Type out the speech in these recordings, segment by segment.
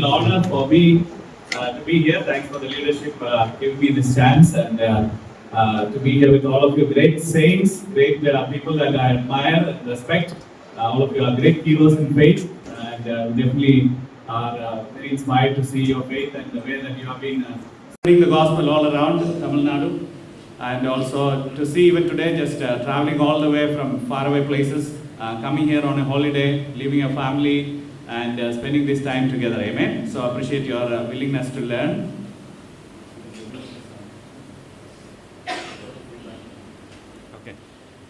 special honor for me to be here. Thanks for the leadership giving me this chance and to be here with all of you great saints, great people that I admire and respect. All of you are great heroes in faith, and definitely are very inspired to see your faith and the way that you have been spreading the gospel all around Tamil Nadu, and also to see even today just traveling all the way from faraway places, coming here on a holiday, leaving your family and spending this time together. Amen. So I appreciate your willingness to learn. Okay.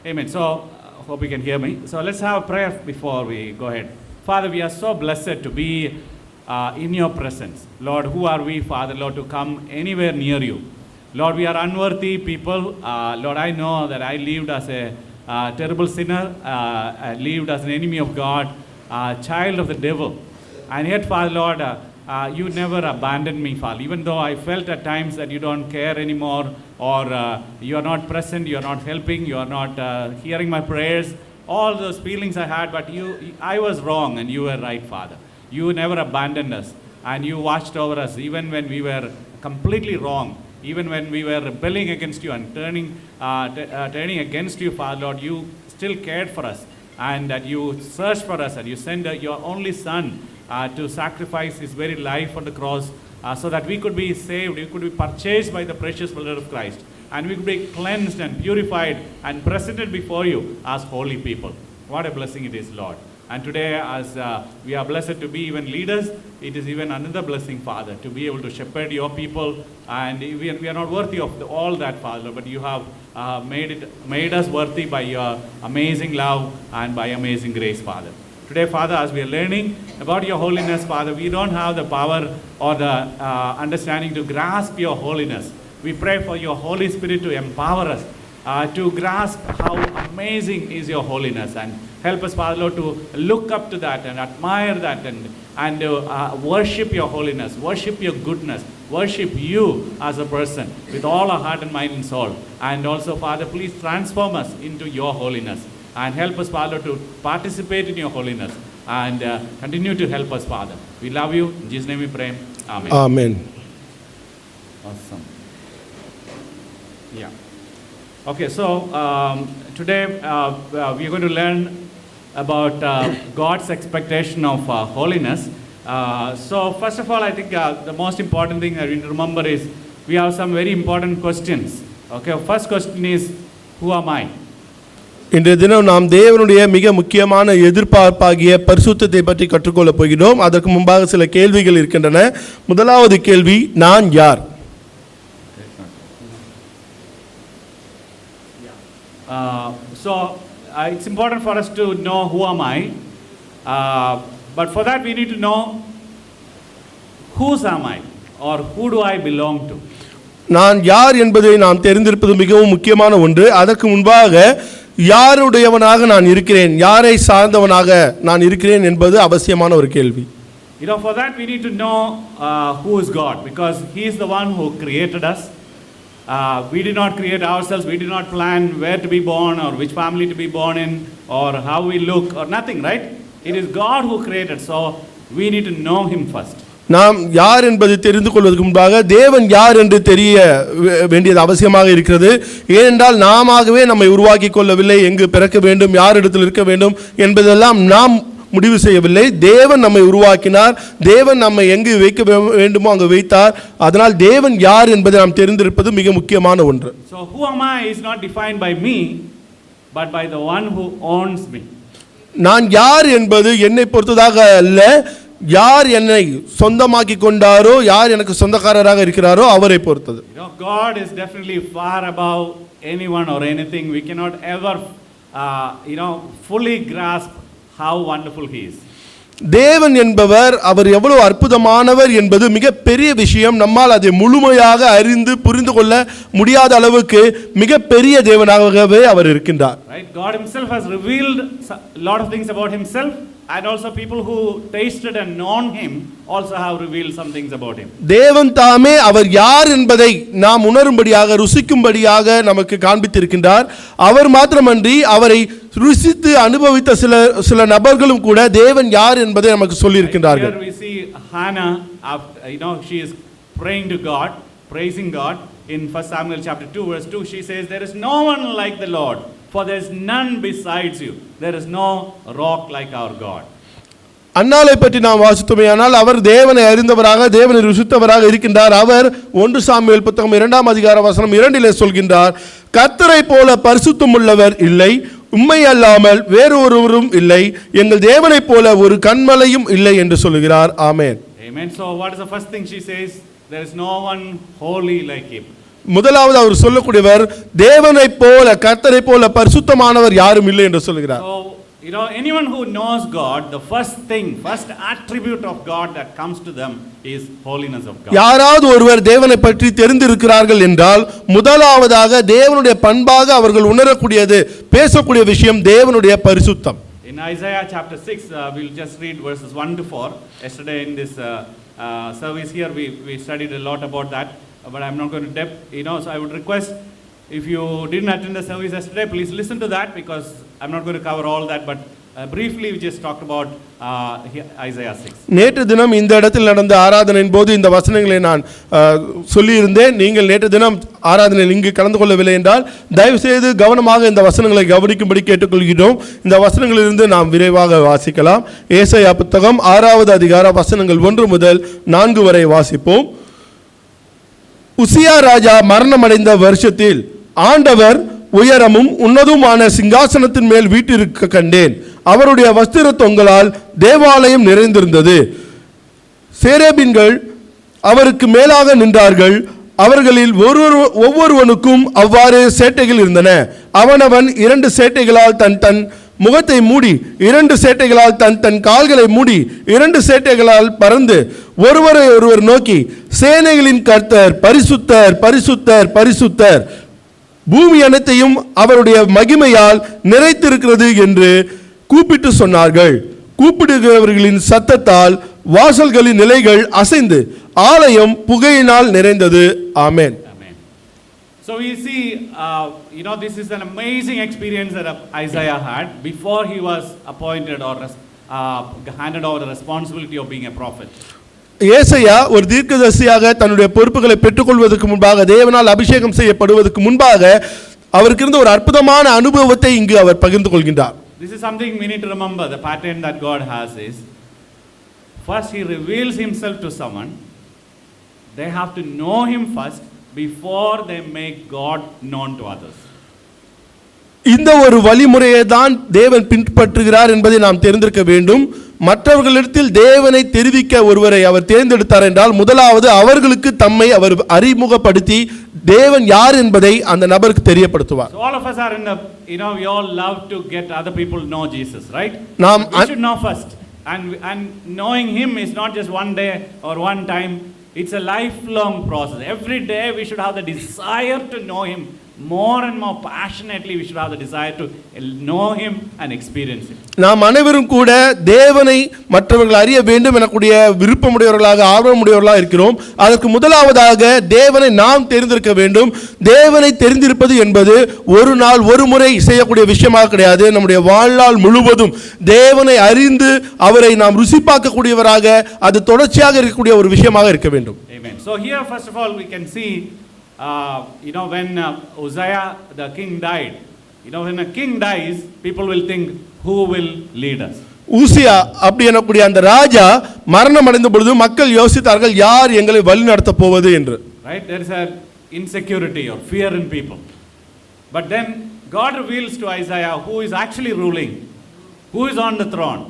Amen. So hope you can hear me. So let's have a prayer before we go ahead. Father, we are so blessed to be in your presence. Lord, who are we, Father, Lord, to come anywhere near you? Lord, we are unworthy people. Lord, I know that I lived as a terrible sinner. I lived as an enemy of God, child of the devil. And yet, Father, Lord, you never abandoned me, Father. Even though I felt at times that you don't care anymore, or you are not present, you are not helping, you are not hearing my prayers, all those feelings I had, but I was wrong and you were right, Father. You never abandoned us, and you watched over us even when we were completely wrong, even when we were rebelling against you and turning against you, Father, Lord. You still cared for us, and that you searched for us, and you sent your only Son to sacrifice his very life on the cross, so that we could be saved, we could be purchased by the precious blood of Christ, and we could be cleansed and purified and presented before you as holy people. What a blessing it is, Lord. And today, as we are blessed to be even leaders, it is even another blessing, Father, to be able to shepherd your people. And we are not worthy of all that, Father, but you have made us worthy by your amazing love and by amazing grace, Father. Today, Father, as we are learning about your holiness, Father, we don't have the power or the understanding to grasp your holiness. We pray for your Holy Spirit to empower us to grasp how amazing is your holiness, and help us, Father, Lord, to look up to that and admire that and worship your holiness, worship your goodness, worship you as a person with all our heart and mind and soul. And also, Father, please transform us into your holiness and help us, Father, to participate in your holiness, and continue to help us, Father. We love you. In Jesus' name we pray. Amen. Amen. Awesome. Yeah. Okay, so today we are going to learn about God's expectation of holiness. So first of all, I think the most important thing that we need to remember is we have some very important questions. Okay, first question is, who am I? இன்றைய தினம் நாம் தேவனுடைய மிக முக்கியமான எதிர்பார்ப்பாகிய பரிசுத்தத்தை பற்றி கற்றுக்கொள்ளப் போகிறோம். அதற்கு முன்பாக சில கேள்விகள் இருக்கின்றன. முதலாவது கேள்வி, நான் யார்? So it's important for us to know who am I, but for that we need to know whose am I, or who do I belong to. நான் யார் என்பதை நாம் தெரிந்திருப்பது மிகவும் முக்கியமான ஒன்று. அதற்கு முன்பாக யாருடையவனாக நான் இருக்கிறேன், யாரை சார்ந்தவனாக நான் இருக்கிறேன் என்பது அவசியமான ஒரு கேள்வி. You know, for that we need to know who is God, because he is the one who created us. We did not create ourselves. We did not plan where to be born or which family to be born in or how we look or nothing, right? It is God who created. So we need to know him first. நாம் யார் என்பதை தெரிந்து கொள்வதற்கு முன்பாக தேவன் யார் என்று தெரிய வேண்டியது அவசியமாக இருக்கிறது. ஏனென்றால் நாமவே நம்மை உருவாக்கி கொள்ளவில்லை. எங்கு பிறக்க வேண்டும், யார் இடத்தில் இருக்க வேண்டும் என்பதெல்லாம் நாம் முடிவு செய்யவில்லை. தேவன் நம்மை உருவாக்கினார். தேவன் நம்மை எங்கு வைக்க வேண்டுமோ அங்கு வைத்தார். அதனால் தேவன் யார் என்பதை நாம் தெரிந்திருப்பது மிக முக்கியமான ஒன்று. So who am I is not defined by me, but by the one who owns me. நான் யார் என்பது என்னை பொறுத்ததாக அல்ல, யார் என்னை சொந்தமாக்கி கொண்டாரோ, யார் எனக்கு சொந்தக்காரராக இருக்கிறாரோ அவரை பொறுத்தது. You know, God is definitely far above anyone or anything. We cannot ever fully grasp how wonderful he is. தேவன் என்பவர் அவர் எவ்வளவு அற்புதமானவர் என்பது மிக பெரிய விஷயம். நம்மால் அதை முழுமையாக அறிந்து புரிந்து கொள்ள முடியாத அளவுக்கு மிக பெரிய தேவனாகவே அவர் இருக்கின்றார். Right? God himself has revealed a lot of things about himself, and also people who tasted and known him also have revealed some things about him. தேவன் தாமே அவர் யார் என்பதை நாம் உணரும்படியாக ருசிக்கும்படியாக நமக்கு காண்பித்திருக்கின்றார். அவர் மாத்திரமன்றி அவரை ருசித்து அனுபவித்த சில நபர்களும் கூட தேவன் யார் என்பதை நமக்கு சொல்லி இருக்கின்றார்கள். Here we see Hannah, she is praying to God, praising God. In 1 Samuel chapter 2 verse 2 she says, there is no one like the Lord, for there is none besides you. There is no rock like our God. அன்னாளை பற்றி நாம் வாசித்தோமேயானால் அவர் தேவனை அறிந்தவராக தேவனை ருசித்தவராக இருக்கின்றார். அவர் 1 Samuel புத்தகம் 2ஆம் அதிகார வசனம் 2 சொல்கின்றார், கர்த்தரை போல பரிசுத்தம் உள்ளவர் இல்லை, உம்மை அல்லாமல் வேறொருவரும் இல்லை, எங்கள் தேவனை போல ஒரு கன்மலையும் இல்லை என்று சொல்கிறார். ஆமென். Amen. So what is the first thing she says? There is no one holy like him. முதலாவது அவர் சொல்லக்கூடியவர் தேவனை போல கர்த்தரை போல பரிசுத்தமானவர் யாரும் இல்லை என்று சொல்கிறார். So anyone who knows God, the first attribute of God that comes to them is holiness of God. யாராவது ஒருவர் தேவனை பற்றி தெரிந்திருக்கிறார்கள் என்றால் முதலாவதாக தேவனுடைய பண்பாக அவர்கள் உணரக்கூடியது பேசக்கூடிய விஷயம் தேவனுடைய பரிசுத்தம். In Isaiah chapter 6 we'll just read verses 1 to 4. Yesterday in this service here we studied a lot about that, but I'm not going to depth, so I would request, if you didn't attend the service yesterday, please listen to that, because I'm not going to cover all that, but briefly we just talked about Isaiah 6. நேற்று தினம் இந்த இடத்தில் நடந்த ஆராதனையின் போது இந்த வசனங்களை நான் சொல்லியிருந்தேன். நீங்கள் நேற்று தினம் ஆராதனையில் இங்கு கலந்து கொள்ளவில்லை என்றால் தயவு செய்து கவனமாக இந்த வசனங்களை கவனிக்கும்படி கேட்டுக்கொள்கிறோம். இந்த வசனங்களிலிருந்து நாம் விரைவாக வாசிக்கலாம். ஏசாயா புத்தகம் 6ஆவது அதிகார வசனங்கள் 1 முதல் 4 வரை வாசிப்போம். உசியா ராஜா மரணமடைந்த வருஷத்தில் ஆண்டவர் உயரமும் உன்னதுமான சிங்காசனத்தின் மேல் வீற்றிருக்க கண்டேன். அவருடைய வஸ்திர தொங்கலால் தேவாலயம் நிறைந்திருந்தது. சேரேபின்கள் அவருக்கு மேலாக நின்றார்கள். அவர்களில் ஒவ்வொருவனுக்கும் அவ்வாறு சேட்டைகள் இருந்தன. அவனவன் 2 சேட்டைகளால் தன் முகத்தை மூடி, 2 சேட்டைகளால் தன் கால்களை மூடி, 2 சேட்டைகளால் பறந்து ஒருவரை ஒருவர் நோக்கி, சேனைகளின் கர்த்தர் பரிசுத்தர் பரிசுத்தர் பரிசுத்தர், பூமி அனைத்தையும் அவருடைய மகிமையால் நிறைத்திருக்கிறது என்று கூப்பிட்டு சொன்னார்கள். கூப்பிடுகிறவர்களின் சத்தத்தால் வாசல்களின் நிலைகள் அசைந்து ஆலயம் புகையினால் நிறைந்தது. ஆமென். So we see, this is an amazing experience that Isaiah had before he was appointed or handed over the responsibility of being a prophet. ஏசாயா ஒரு தீர்க்கதரிசியாக தன்னுடைய பொறுப்புகளை பெற்றுக்கொள்வதற்கு முன்பாக, தேவனால் அபிஷேகம் செய்யப்படுவதற்கு முன்பாக அவருக்கு இருந்த ஒரு அற்புதமான அனுபவத்தை இங்கு அவர் பகிர்ந்து கொள்கின்றார். This is something we need to remember. The pattern that God has is, first he reveals himself to someone. They have to know him first before they make God known to others. இந்த ஒரு வழிமுறையை தான் தேவன் பின்பற்றுகிறார் என்பதை நாம் தெரிந்திருக்க வேண்டும். மற்றவர்களிடத்தில் தேவனை தெரிவிக்க ஒருவரை அவர் தேர்ந்தெடுத்தார் என்றால் முதலாவது அவர்களுக்கு தம்மை அவர் அறிமுகப்படுத்தி தேவன் யார் என்பதை அந்த நபருக்கு தெரியப்படுத்துவார். So all of us are in the, we all love to get other people to know Jesus, right? We should know first, and knowing him is not just one day or one time. It's a lifelong process. Every day we should have the desire to know him more and more passionately. We should have the desire to know him and experience him. நாம் அனைவரும் கூட தேவனை மற்றவர்கள் அறிய வேண்டும் எனக்கூடிய விருப்பமுடையவர்களாக ஆர்வமுடையவர்களாக இருக்கிறோம். அதற்கு முதலாவதாக தேவனை நாம் தெரிந்திருக்க வேண்டும். தேவனை தெரிந்திருப்பது என்பது ஒரு நாள் ஒரு முறை செய்யக்கூடிய விஷயமாக கிடையாது. நம்முடைய வாழ்நாள் முழுவதும் தேவனை அறிந்து அவரை நாம் ருசி பார்க்கக்கூடியவராக அது தொடர்ச்சியாக இருக்கக்கூடிய ஒரு விஷயமாக இருக்க வேண்டும். Amen. So here first of all we can see when Uzziah the king died, when a king dies, people will think, who will lead us? ஊசியா அப்படி எனக்கூடிய அந்த ராஜா மரணம் அடைந்த பொழுது மக்கள் யோசித்தார்கள், யார் எங்களை வழி நடத்த போவது என்று. Right, there is a insecurity or fear in people, but then God reveals to Isaiah who is actually ruling, who is on the throne.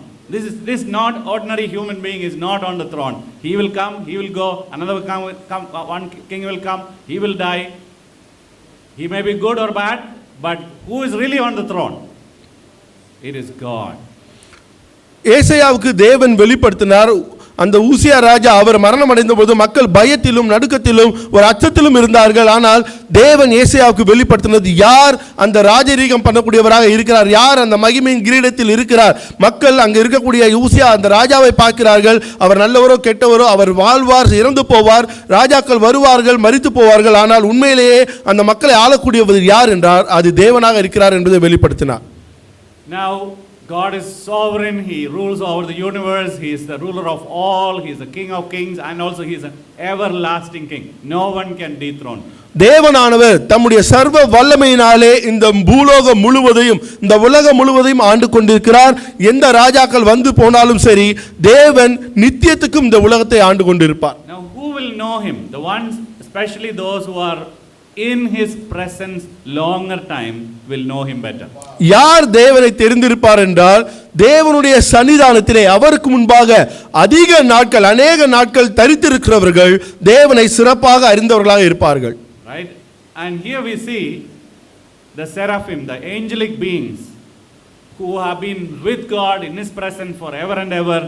This not ordinary human being is not on the throne. He will come, he will go, another will come, one king will come, he will die. He may be good or bad, but who is really on the throne? It is God. ஏசாயாவுக்கு தேவன் வெளிப்படுத்தினார், அந்த ஊசியா ராஜா அவர் மரணம் அடைந்த போது மக்கள் பயத்திலும் நடுக்கத்திலும் ஒரு அச்சத்திலும் இருந்தார்கள். ஆனால் தேவன் ஏசாயாவுக்கு வெளிப்படுத்தினது, யார் அந்த ராஜரீகம் பண்ணக்கூடியவராக இருக்கிறார், யார் அந்த மகிமையின் கிரீடத்தில் இருக்கிறார். மக்கள் அங்க இருக்கக்கூடிய ஊசியா அந்த ராஜாவை பார்க்கிறார்கள். அவர் நல்லவரோ கெட்டவரோ, அவர் வாழ்வார், இறந்து போவார், ராஜாக்கள் வருவார்கள், மரித்து போவார்கள். ஆனால் உண்மையிலேயே அந்த மக்களை ஆளக்கூடியவர் யார் என்றார், அது தேவனாக இருக்கிறார் என்பதை வெளிப்படுத்தினார். Now God is sovereign, he rules over the universe, he is the ruler of all, he is the king of kings, and also he is an everlasting king. No one can dethrone. தேவனானவர் தம்முடைய சர்வ வல்லமையினாலே இந்த பூலோகம் முழுவதையும், இந்த உலகம் முழுவதையும் ஆண்டு கொண்டிருக்கிறார். எந்த ராஜாக்கள் வந்து போனாலும் சரி, தேவன் நித்தியத்துக்கும் இந்த உலகத்தை ஆண்டு கொண்டிருப்பார். Now who will know him? The ones, especially those who are in his presence longer time, will know him better. யார் தேவனை தெரிந்திருப்பார் என்றால், தேவனுடைய சன்னிதானத்திலே அவருக்கு முன்பாக அதிக நாட்கள், அநேக நாட்கள் தரித்திருக்கிறவர்கள் தேவனை சிறப்பாக அறிந்தவர்களாக இருப்பார்கள். Right? And here we see the seraphim, the angelic beings who have been with God in his presence forever and ever,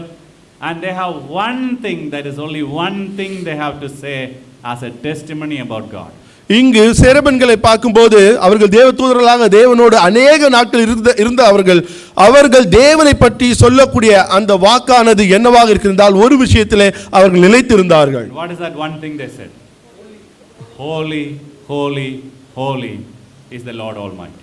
and they have one thing, that is only one thing they have to say as a testimony about God. இங்கு சேரபன்களை பார்க்கும்போது அவர்கள் தேவதூதர்களாக தேவனோடு அநேக நாட்கள் இருந்த அவர்கள் தேவனை பற்றி சொல்லக்கூடிய அந்த வாக்கானது என்னவாக இருக்கிறால், ஒரு விஷயத்திலே அவர்கள் நிலைத்திருந்தார்கள். What is that one thing they said? Holy, holy, holy is the Lord Almighty.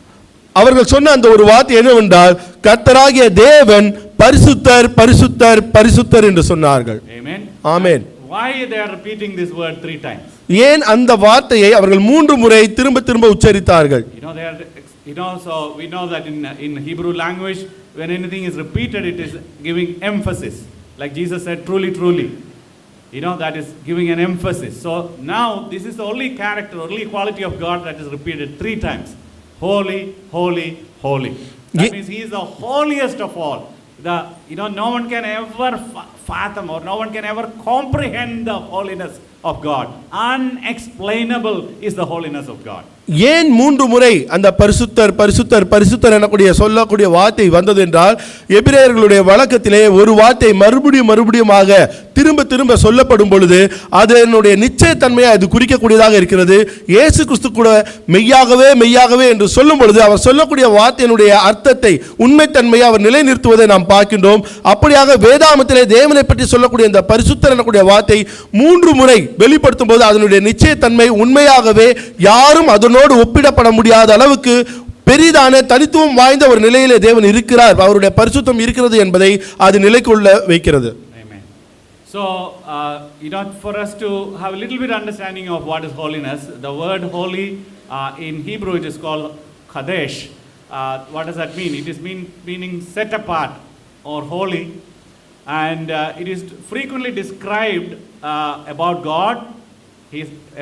அவர்கள் சொன்ன அந்த ஒரு வார்த்தை என்னவென்றால், கர்த்தராகிய தேவன் பரிசுத்தர் பரிசுத்தர் பரிசுத்தர் என்று சொன்னார்கள். Amen. Amen. Why they are repeating this word 3 times? ஏன் அந்த வார்த்தையை அவர்கள் 3 முறை திரும்ப திரும்ப உச்சரித்தார்கள்? So we know that in Hebrew language, when anything is repeated, it is giving emphasis. Like Jesus said, truly, truly. That is giving an emphasis. So now this is the only character, only quality of God that is repeated 3 times. Holy, holy, holy. That means he is the holiest of all. No one can ever fathom, or no one can ever comprehend the holiness of God. Unexplainable is the holiness of God. ஏன் 3 முறை அந்த பரிசுத்தர் பரிசுத்தர் பரிசுத்தர் எனக்கூடிய சொல்லக்கூடிய வார்த்தை வந்தது என்றால், எபிரேயர்களுடைய வழக்கத்திலே ஒரு வார்த்தை மறுபடியுமாக திரும்ப திரும்ப சொல்லப்படும் பொழுது அதனுடைய நிச்சயத்தன்மையை அது குறிக்கக்கூடியதாக இருக்கிறது. இயேசு கிறிஸ்து கூட மெய்யாகவே மெய்யாகவே என்று சொல்லும் பொழுது அவர் சொல்லக்கூடிய வார்த்தையினுடைய அர்த்தத்தை, உண்மைத்தன்மையை அவர் நிலைநிறுத்துவதை நாம் பார்க்கின்றோம். அப்படியாக வேதாகமத்திலே தேவனை பற்றி சொல்லக்கூடிய இந்த பரிசுத்தர் எனக்கூடிய வார்த்தை 3 முறை வெளிப்படுத்தும் போது அதனுடைய நிச்சயத்தன்மை உண்மையாகவே யாரும் அதனோடு ஒப்பிடப்பட முடியாத அளவுக்கு பெரிதான தனித்துவம் வாய்ந்த ஒரு நிலையிலே தேவன் இருக்கிறார், அவருடைய பரிசுத்தம் இருக்கிறது என்பதை அது நிலைக்குள்ள வைக்கிறது. Amen. So for us to have a little bit understanding of what is holiness, the word holy in Hebrew it is called kadesh. What does that mean? It is meaning set apart or holy, and it is frequently described about God,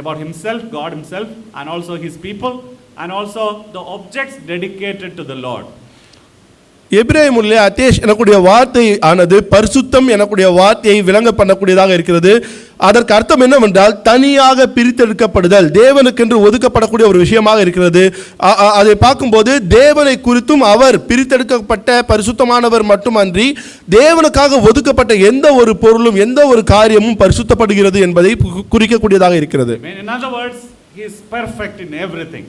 about himself, God himself, and also his people, and also the objects dedicated to the Lord. எபிரேய மொழியிலே அதேஷ் எனக்கூடிய வார்த்தை ஆனது பரிசுத்தம் எனக்கூடிய வார்த்தையை விளங்க பண்ணக்கூடியதாக இருக்கிறது. அதற்கு அர்த்தம் என்னவென்றால், தனியாக பிரித்தெடுக்கப்படுதல், தேவனுக்கென்று ஒதுக்கப்படக்கூடிய ஒரு விஷயமாக இருக்கிறது. அதை பார்க்கும்போது தேவனை குறித்தும் அவர் பிரித்தெடுக்கப்பட்ட பரிசுத்தமானவர் மட்டுமன்றி தேவனுக்காக ஒதுக்கப்பட்ட எந்த ஒரு பொருளும் எந்த ஒரு காரியமும் பரிசுத்தப்படுகிறது என்பதை குறிக்கக்கூடியதாக இருக்கிறது. In other words, he is perfect in everything.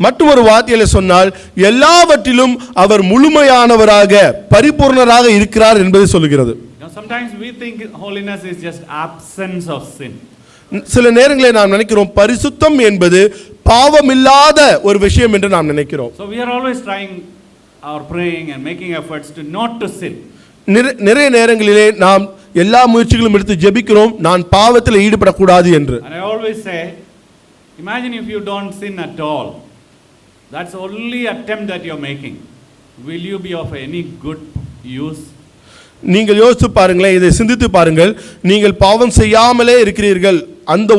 மற்றொரு வார்த்தையில சொன்னால், எல்லாவற்றிலும் அவர் முழுமையானவராக பரிபூர்ணராக இருக்கிறார் என்பதை சொல்கிறது. Sometimes we think holiness is just absence of sin. சில நேரங்களில் நாம் நினைக்கிறோம் பரிசுத்தம் என்பது பாவமில்லாத ஒரு விஷயம் என்று நாம் நினைக்கிறோம். So we are always trying or praying and making efforts to not to sin. நிறைய நேரங்களிலே நாம் எல்லா முயற்சிகளும் எடுத்து ஜெபிக்கிறோம், நான் பாவத்தில் ஈடுபடக்கூடாது என்று. And I always say, imagine if you don't sin at all. That's the only attempt that you're making. Will you be of any good use? நீங்கள் யோசித்து பாருங்களேன், இதை சிந்தித்து பாருங்கள். நீங்கள் பாவம் செய்யாமலே இருக்கிறீர்கள், அந்த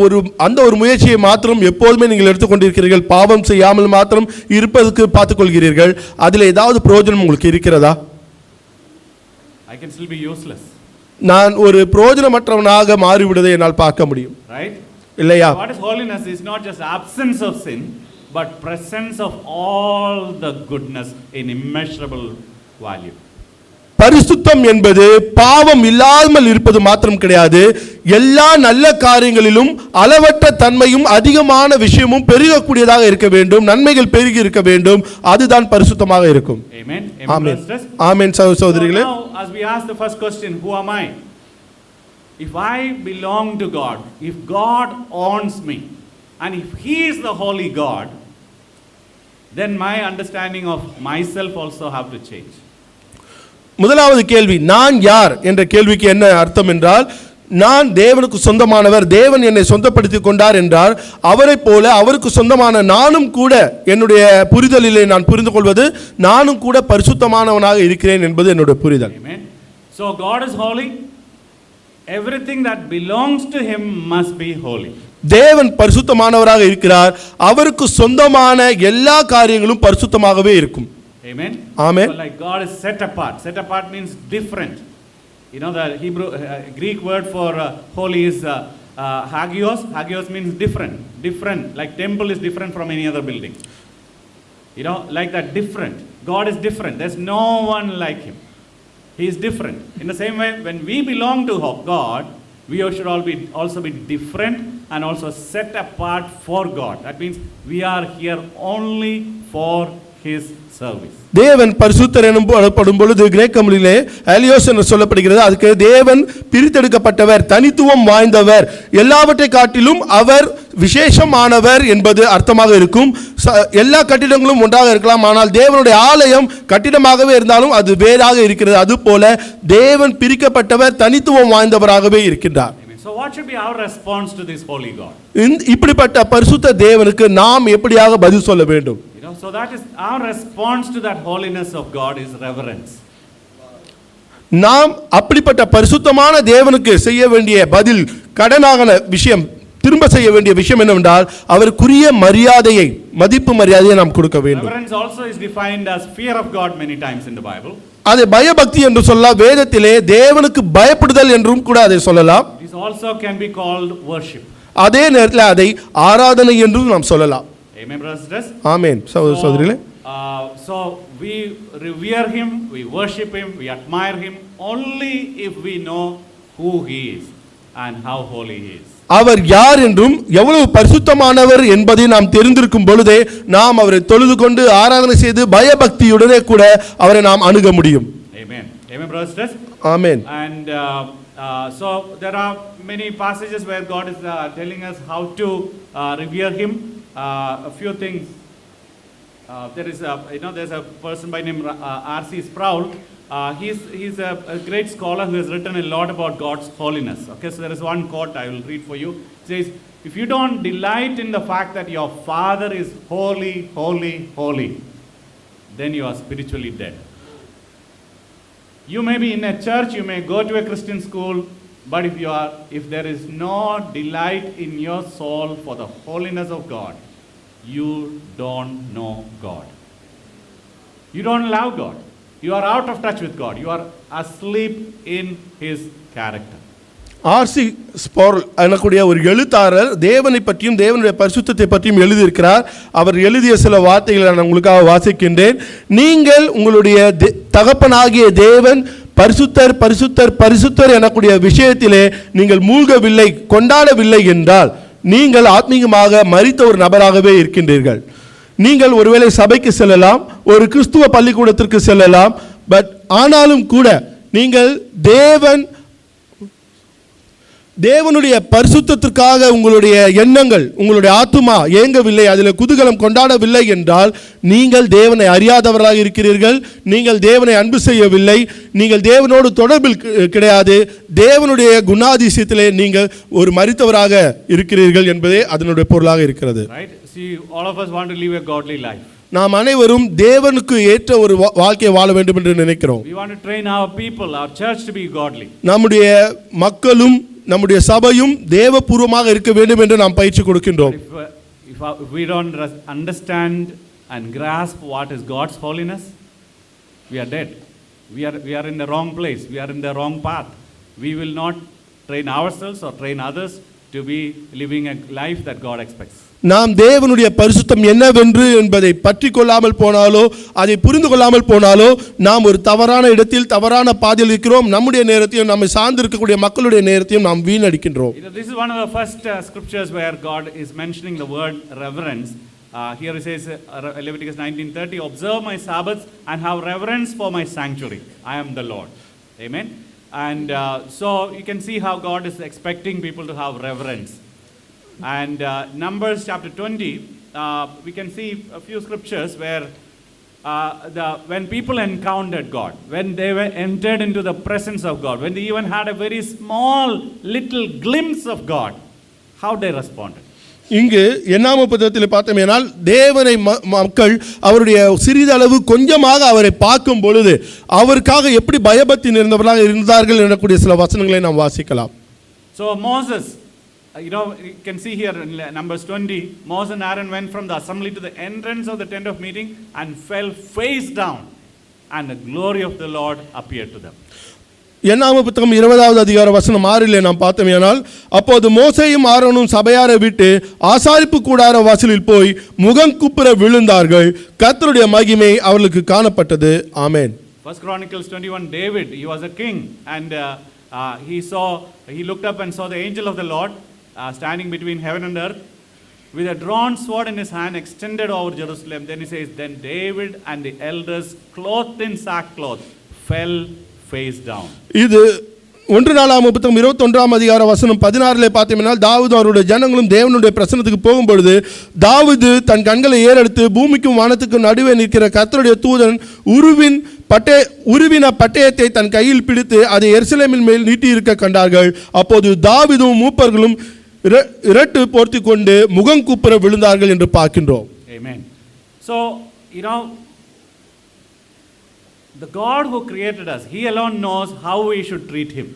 ஒரு முயற்சியை மாத்திரம் எப்போதுமே நீங்கள் எடுத்துக்கொண்டிருக்கிறீர்கள், பாவம் செய்யாமல் மாத்திரம் இருப்பதற்கு பார்த்துக்கொள்கிறீர்கள். அதில் ஏதாவது பிரயோஜனம் உங்களுக்கு இருக்கிறதா? I can still be useless. நான் ஒரு பிரயோஜனமற்றவனாக மாறிவிடுவதை என்னால் பார்க்க முடியும், right? இல்லையா? What is holiness is not just absence of sin, but presence of all the goodness in immeasurable value. பரிசுத்தம் என்பது பாவம் இல்லாமல் இருப்பது மாத்திரம் கிடையாது, எல்லா நல்ல காரியங்களிலும் அளவற்ற தன்மையும் அதிகமான விஷயமும் பெருகக்கூடியதாக இருக்க வேண்டும், நன்மைகள் பெருகி இருக்க வேண்டும், அதுதான் பரிசுத்தமாக இருக்கும். Amen. ஆமென். Brothers. ஆமென் சகோதரிகளே. So now, as we ask the first question, who am I? If I belong to God, if God owns me, and if He is the holy God, then my understanding of myself also have to change. முதலாவது கேள்வி, நான் யார் என்ற கேள்விக்கு என்ன அர்த்தம் என்றால், நான் தேவனுக்கு சொந்தமானவர், தேவன் என்னை சொந்தப்படுத்திக் கொண்டார் என்றார், அவரை போல அவருக்கு சொந்தமான நானும் கூட என்னுடைய புரிதலிலே நான் புரிந்து கொள்வது, நானும் கூட பரிசுத்தமானவனாக இருக்கிறேன் என்பது என்னுடைய புரிதல். Amen. So God is holy. Everything that belongs to Him must be holy. தேவன் பரிசுத்தமானவராக இருக்கிறார், அவருக்கு சொந்தமான எல்லா காரியங்களும் பரிசுத்தமாகவே இருக்கும். Amen. Amen. So like God is set apart. Set apart means different. You know the Hebrew Greek word for holy is hagios. Hagios means different. Different. Like temple is different from any other building. You know, like that, different. God is different. There's no one like Him. He is different. In the same way, when we belong to God, we should also be different and also set apart for God. That means we are here only for His service. தேவன் பரிசுத்தர் எனப்படும் பொழுது கிரேக்க மொழியிலே அலியோஸ் என்று சொல்லப்படுகிறது. அதுக்கு தேவன் பிரித்தெடுக்கப்பட்டவர், தனித்துவம் வாய்ந்தவர், எல்லாவற்றை காட்டிலும் அவர் விசேஷமானவர் என்பது அர்த்தமாக இருக்கும். எல்லா கட்டிடங்களும் ஒன்றாக இருக்கலாம், ஆனால் தேவனுடைய ஆலயம் கட்டிடமாகவே இருந்தாலும் அது வேறாக இருக்கிறது. அதுபோல தேவன் பிரிக்கப்பட்டவர், தனித்துவம் வாய்ந்தவராகவே இருக்கின்றார். So what should be our response to this holy God? இப்படிப்பட்ட பரிசுத்த தேவனுக்கு நாம் எப்படியாக பதில் சொல்ல வேண்டும்? So that is our response to that holiness of God is reverence. நாம் அப்படிப்பட்ட பரிசுத்தமான தேவனுக்கு செய்ய வேண்டிய பதில், கடனாக விஷயம், திரும்ப செய்ய வேண்டிய விஷயம் என்னவென்றால் அவருக்குரிய மரியாதையை, மதிப்பு மரியாதையை நாம் கொடுக்க வேண்டும். Reverence also is defined as fear of God many times in the Bible. அதை பயபக்தி என்று சொல்லலாம், வேதத்திலே தேவனுக்கு பயப்படுதல் என்றும் கூட அதை சொல்லலாம். This also can be called worship. அதே நேரத்தில் அதை ஆராதனை என்றும் நாம் சொல்லலாம். Amen, brothers. ஆமென் சகோதரர்களே. So we revere Him, we worship Him, we admire Him only if we know who He is and how holy He is. அவர் யார் என்றும் எவ்வளவு பரிசுத்தமானவர் என்பதை நாம் தெரிந்திருக்கும் பொழுதே நாம் அவரை தொழுது கொண்டு ஆராதனை செய்து பயபக்தியுடனே கூட அவரை நாம் அணுக முடியும். Amen. Amen, brothers. Amen. And so there are many passages where God is telling us how to revere Him. A few things. There's a person by name R.C. Sproul. He's a great scholar who has written a lot about God's holiness. Okay, so there is one quote I will read for you. It says, "If you don't delight in the fact that your Father is holy, holy, holy, then you are spiritually dead." You may be in a church, you may go to a Christian school, but if there is no delight in your soul for the holiness of God, you don't know God. You don't love God. You are out of touch with God. You are asleep in His character. R.C. Sproul எனக்கூடிய ஒரு எழுத்தாளர் தேவனை பற்றியும் தேவனுடைய பரிசுத்தத்தை பற்றியும் எழுதியிருக்கிறார். அவர் எழுதிய சில வார்த்தைகளை நான் உங்களுக்காக வாசிக்கின்றேன். நீங்கள் உங்களுடைய தகப்பனாகிய தேவன் பரிசுத்தர் பரிசுத்தர் பரிசுத்தர் எனக்கூடிய விஷயத்திலே நீங்கள் மூழ்கவில்லை, கொண்டாடவில்லை என்றால் நீங்கள் ஆத்மீகமாக மரித்த ஒரு நபராகவே இருக்கின்றீர்கள். நீங்கள் ஒருவேளை சபைக்கு செல்லலாம், ஒரு கிறிஸ்துவ பள்ளிக்கூடத்திற்கு செல்லலாம், பட் ஆனாலும் கூட நீங்கள் தேவனுடைய பரிசுத்தத்திற்காக உங்களுடைய எண்ணங்கள், உங்களுடைய ஆத்துமா ஏங்கவில்லை, அதில் குதூகலம் கொண்டாடவில்லை என்றால் நீங்கள் தேவனை அறியாதவர்களாக இருக்கிறீர்கள். நீங்கள் தேவனை அன்பு செய்யவில்லை, நீங்கள் தேவனோடு தொடர்பில் கிடையாது, தேவனுடைய குணாதிசயத்திலே நீங்கள் ஒரு மரித்தவராக இருக்கிறீர்கள் என்பதே அதனுடைய பொருளாக இருக்கிறது. Right? See, all of us want to live a godly life. நாம் அனைவரும் தேவனுக்கு ஏற்ற ஒரு வாழ்க்கையை வாழ வேண்டும் என்று நினைக்கிறோம். We want to train our people, our church to be godly. நம்முடைய மக்களும் நம்முடைய சபையும் தேவபூர்வமாக இருக்க வேண்டும் என்று நாம் பயிற்சி கொடுக்கின்றோம். If we don't understand and grasp what is God's holiness, we are dead. We are in the wrong place. We are in the wrong path. We will not train ourselves or train others to be living a life that God expects. நாம் தேவனுடைய பரிசுத்தம் என்னவென்று என்பதை பற்றி கொள்ளாமல் போனாலோ அதை புரிந்து கொள்ளாமல் போனாலோ நாம் ஒரு தவறான இடத்தில் தவறான பாதையில் இருக்கிறோம். நம்முடைய நேரத்தையும் நம்மை சார்ந்து இருக்கக்கூடிய மக்களுடைய நேரத்தையும் நாம் வீணடிக்கின்றோம். This is one of the first scriptures where God is mentioning the word reverence. Here it says, Leviticus 19:30, observe my Sabbaths and have reverence for my sanctuary. I am the Lord. Amen. And so you can see how God is expecting people to have reverence. And Numbers chapter 20, we can see a few scriptures where when people encountered God, when they were entered into the presence of God, when they even had a very small little glimpse of God, how they responded. இங்கு என்னாம புத்தகத்தில் பார்த்தோமேனால் தேவனை மக்கள் அவருடைய சிறிதளவு கொஞ்சமாக அவரை பார்க்கும் பொழுது அவருக்காக எப்படி பயபக்தி நிறைந்தவர்களாக இருந்தார்கள் எனக்கூடிய சில வசனங்களை நாம் வாசிக்கலாம். So Moses, you can see here in Numbers 20, Moses and Aaron went from the assembly to the entrance of the tent of meeting and fell face down, and the glory of the Lord appeared to them. என்னாம புத்தகம் 20வது அதிகார வசனம் 6 நாம் பார்த்தோமேனால், அப்போது மோசேயும் ஆரோனும் சபையாரை விட்டு ஆசாரிப்பு கூடார வாசலில் போய் முகங்குப்புற விழுந்தார்கள், கர்த்தருடைய மகிமை அவர்களுக்கு காணப்பட்டது. ஆமென். First Chronicles 21, David, he was a king, and he looked up and saw the angel of the Lord standing between heaven and earth with a drawn sword in his hand extended over Jerusalem. Then he says, then David and the elders clothed in sackcloth fell face down. இது 1 நாளாகமம் புத்தகம் 21ஆம் அதிகார வசனம் 16 பார்த்தோம்னால், தாவீது அவருடைய ஜனங்களும் தேவனுடைய பிரசன்னத்துக்கு போகும்பொழுது தாவீது தன் கண்களை ஏறெடுத்து பூமிக்கும் வானத்துக்கும் நடுவே நிற்கிற கர்த்தருடைய தூதன் உருவின பட்டயத்தை தன் கையில் பிடித்து அதை எருசலேமின் மேல் நீட்டி இருக்க கண்டார்கள். அப்போது தாவீதும் மூப்பர்களும் இரட்டு போர்த்தி கொண்டு முகங்குப்புற விழுந்தார்கள் என்று பார்க்கின்றோம். Amen. So, the God who created us, He alone knows how we should treat Him.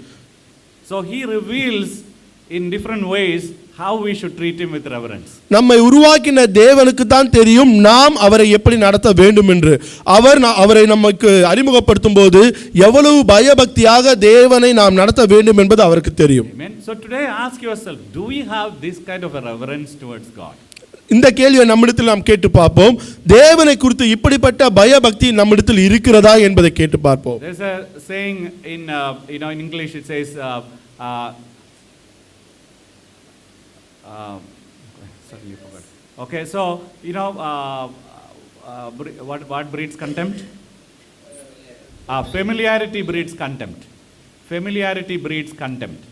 So He reveals in different ways how we should treat Him with reverence. நம்மை உருவாக்கின தேவனுக்கு தான் தெரியும் நாம் அவரை எப்படி நடத்த வேண்டும் என்று. அவரை நமக்கு அறிமுகப்படுத்தும் போது எவ்வளவு பயபக்தியாக தேவனை நாம் நடத்த வேண்டும் என்பது அவருக்கு தெரியும். Amen. So today ask yourself, do we have this kind of a reverence towards God? இந்த கேள்வியை நம்மிடத்தில் நாம் கேட்டு பார்ப்போம். தேவனை குறித்து இப்படிப்பட்ட பயபக்தி நம்மிடத்தில் இருக்கிறதா என்பதை கேட்டு பார்ப்போம். There's a saying in in English, it says sorry, you forgot. Okay, so what breeds contempt? Familiarity breeds contempt. Familiarity breeds contempt.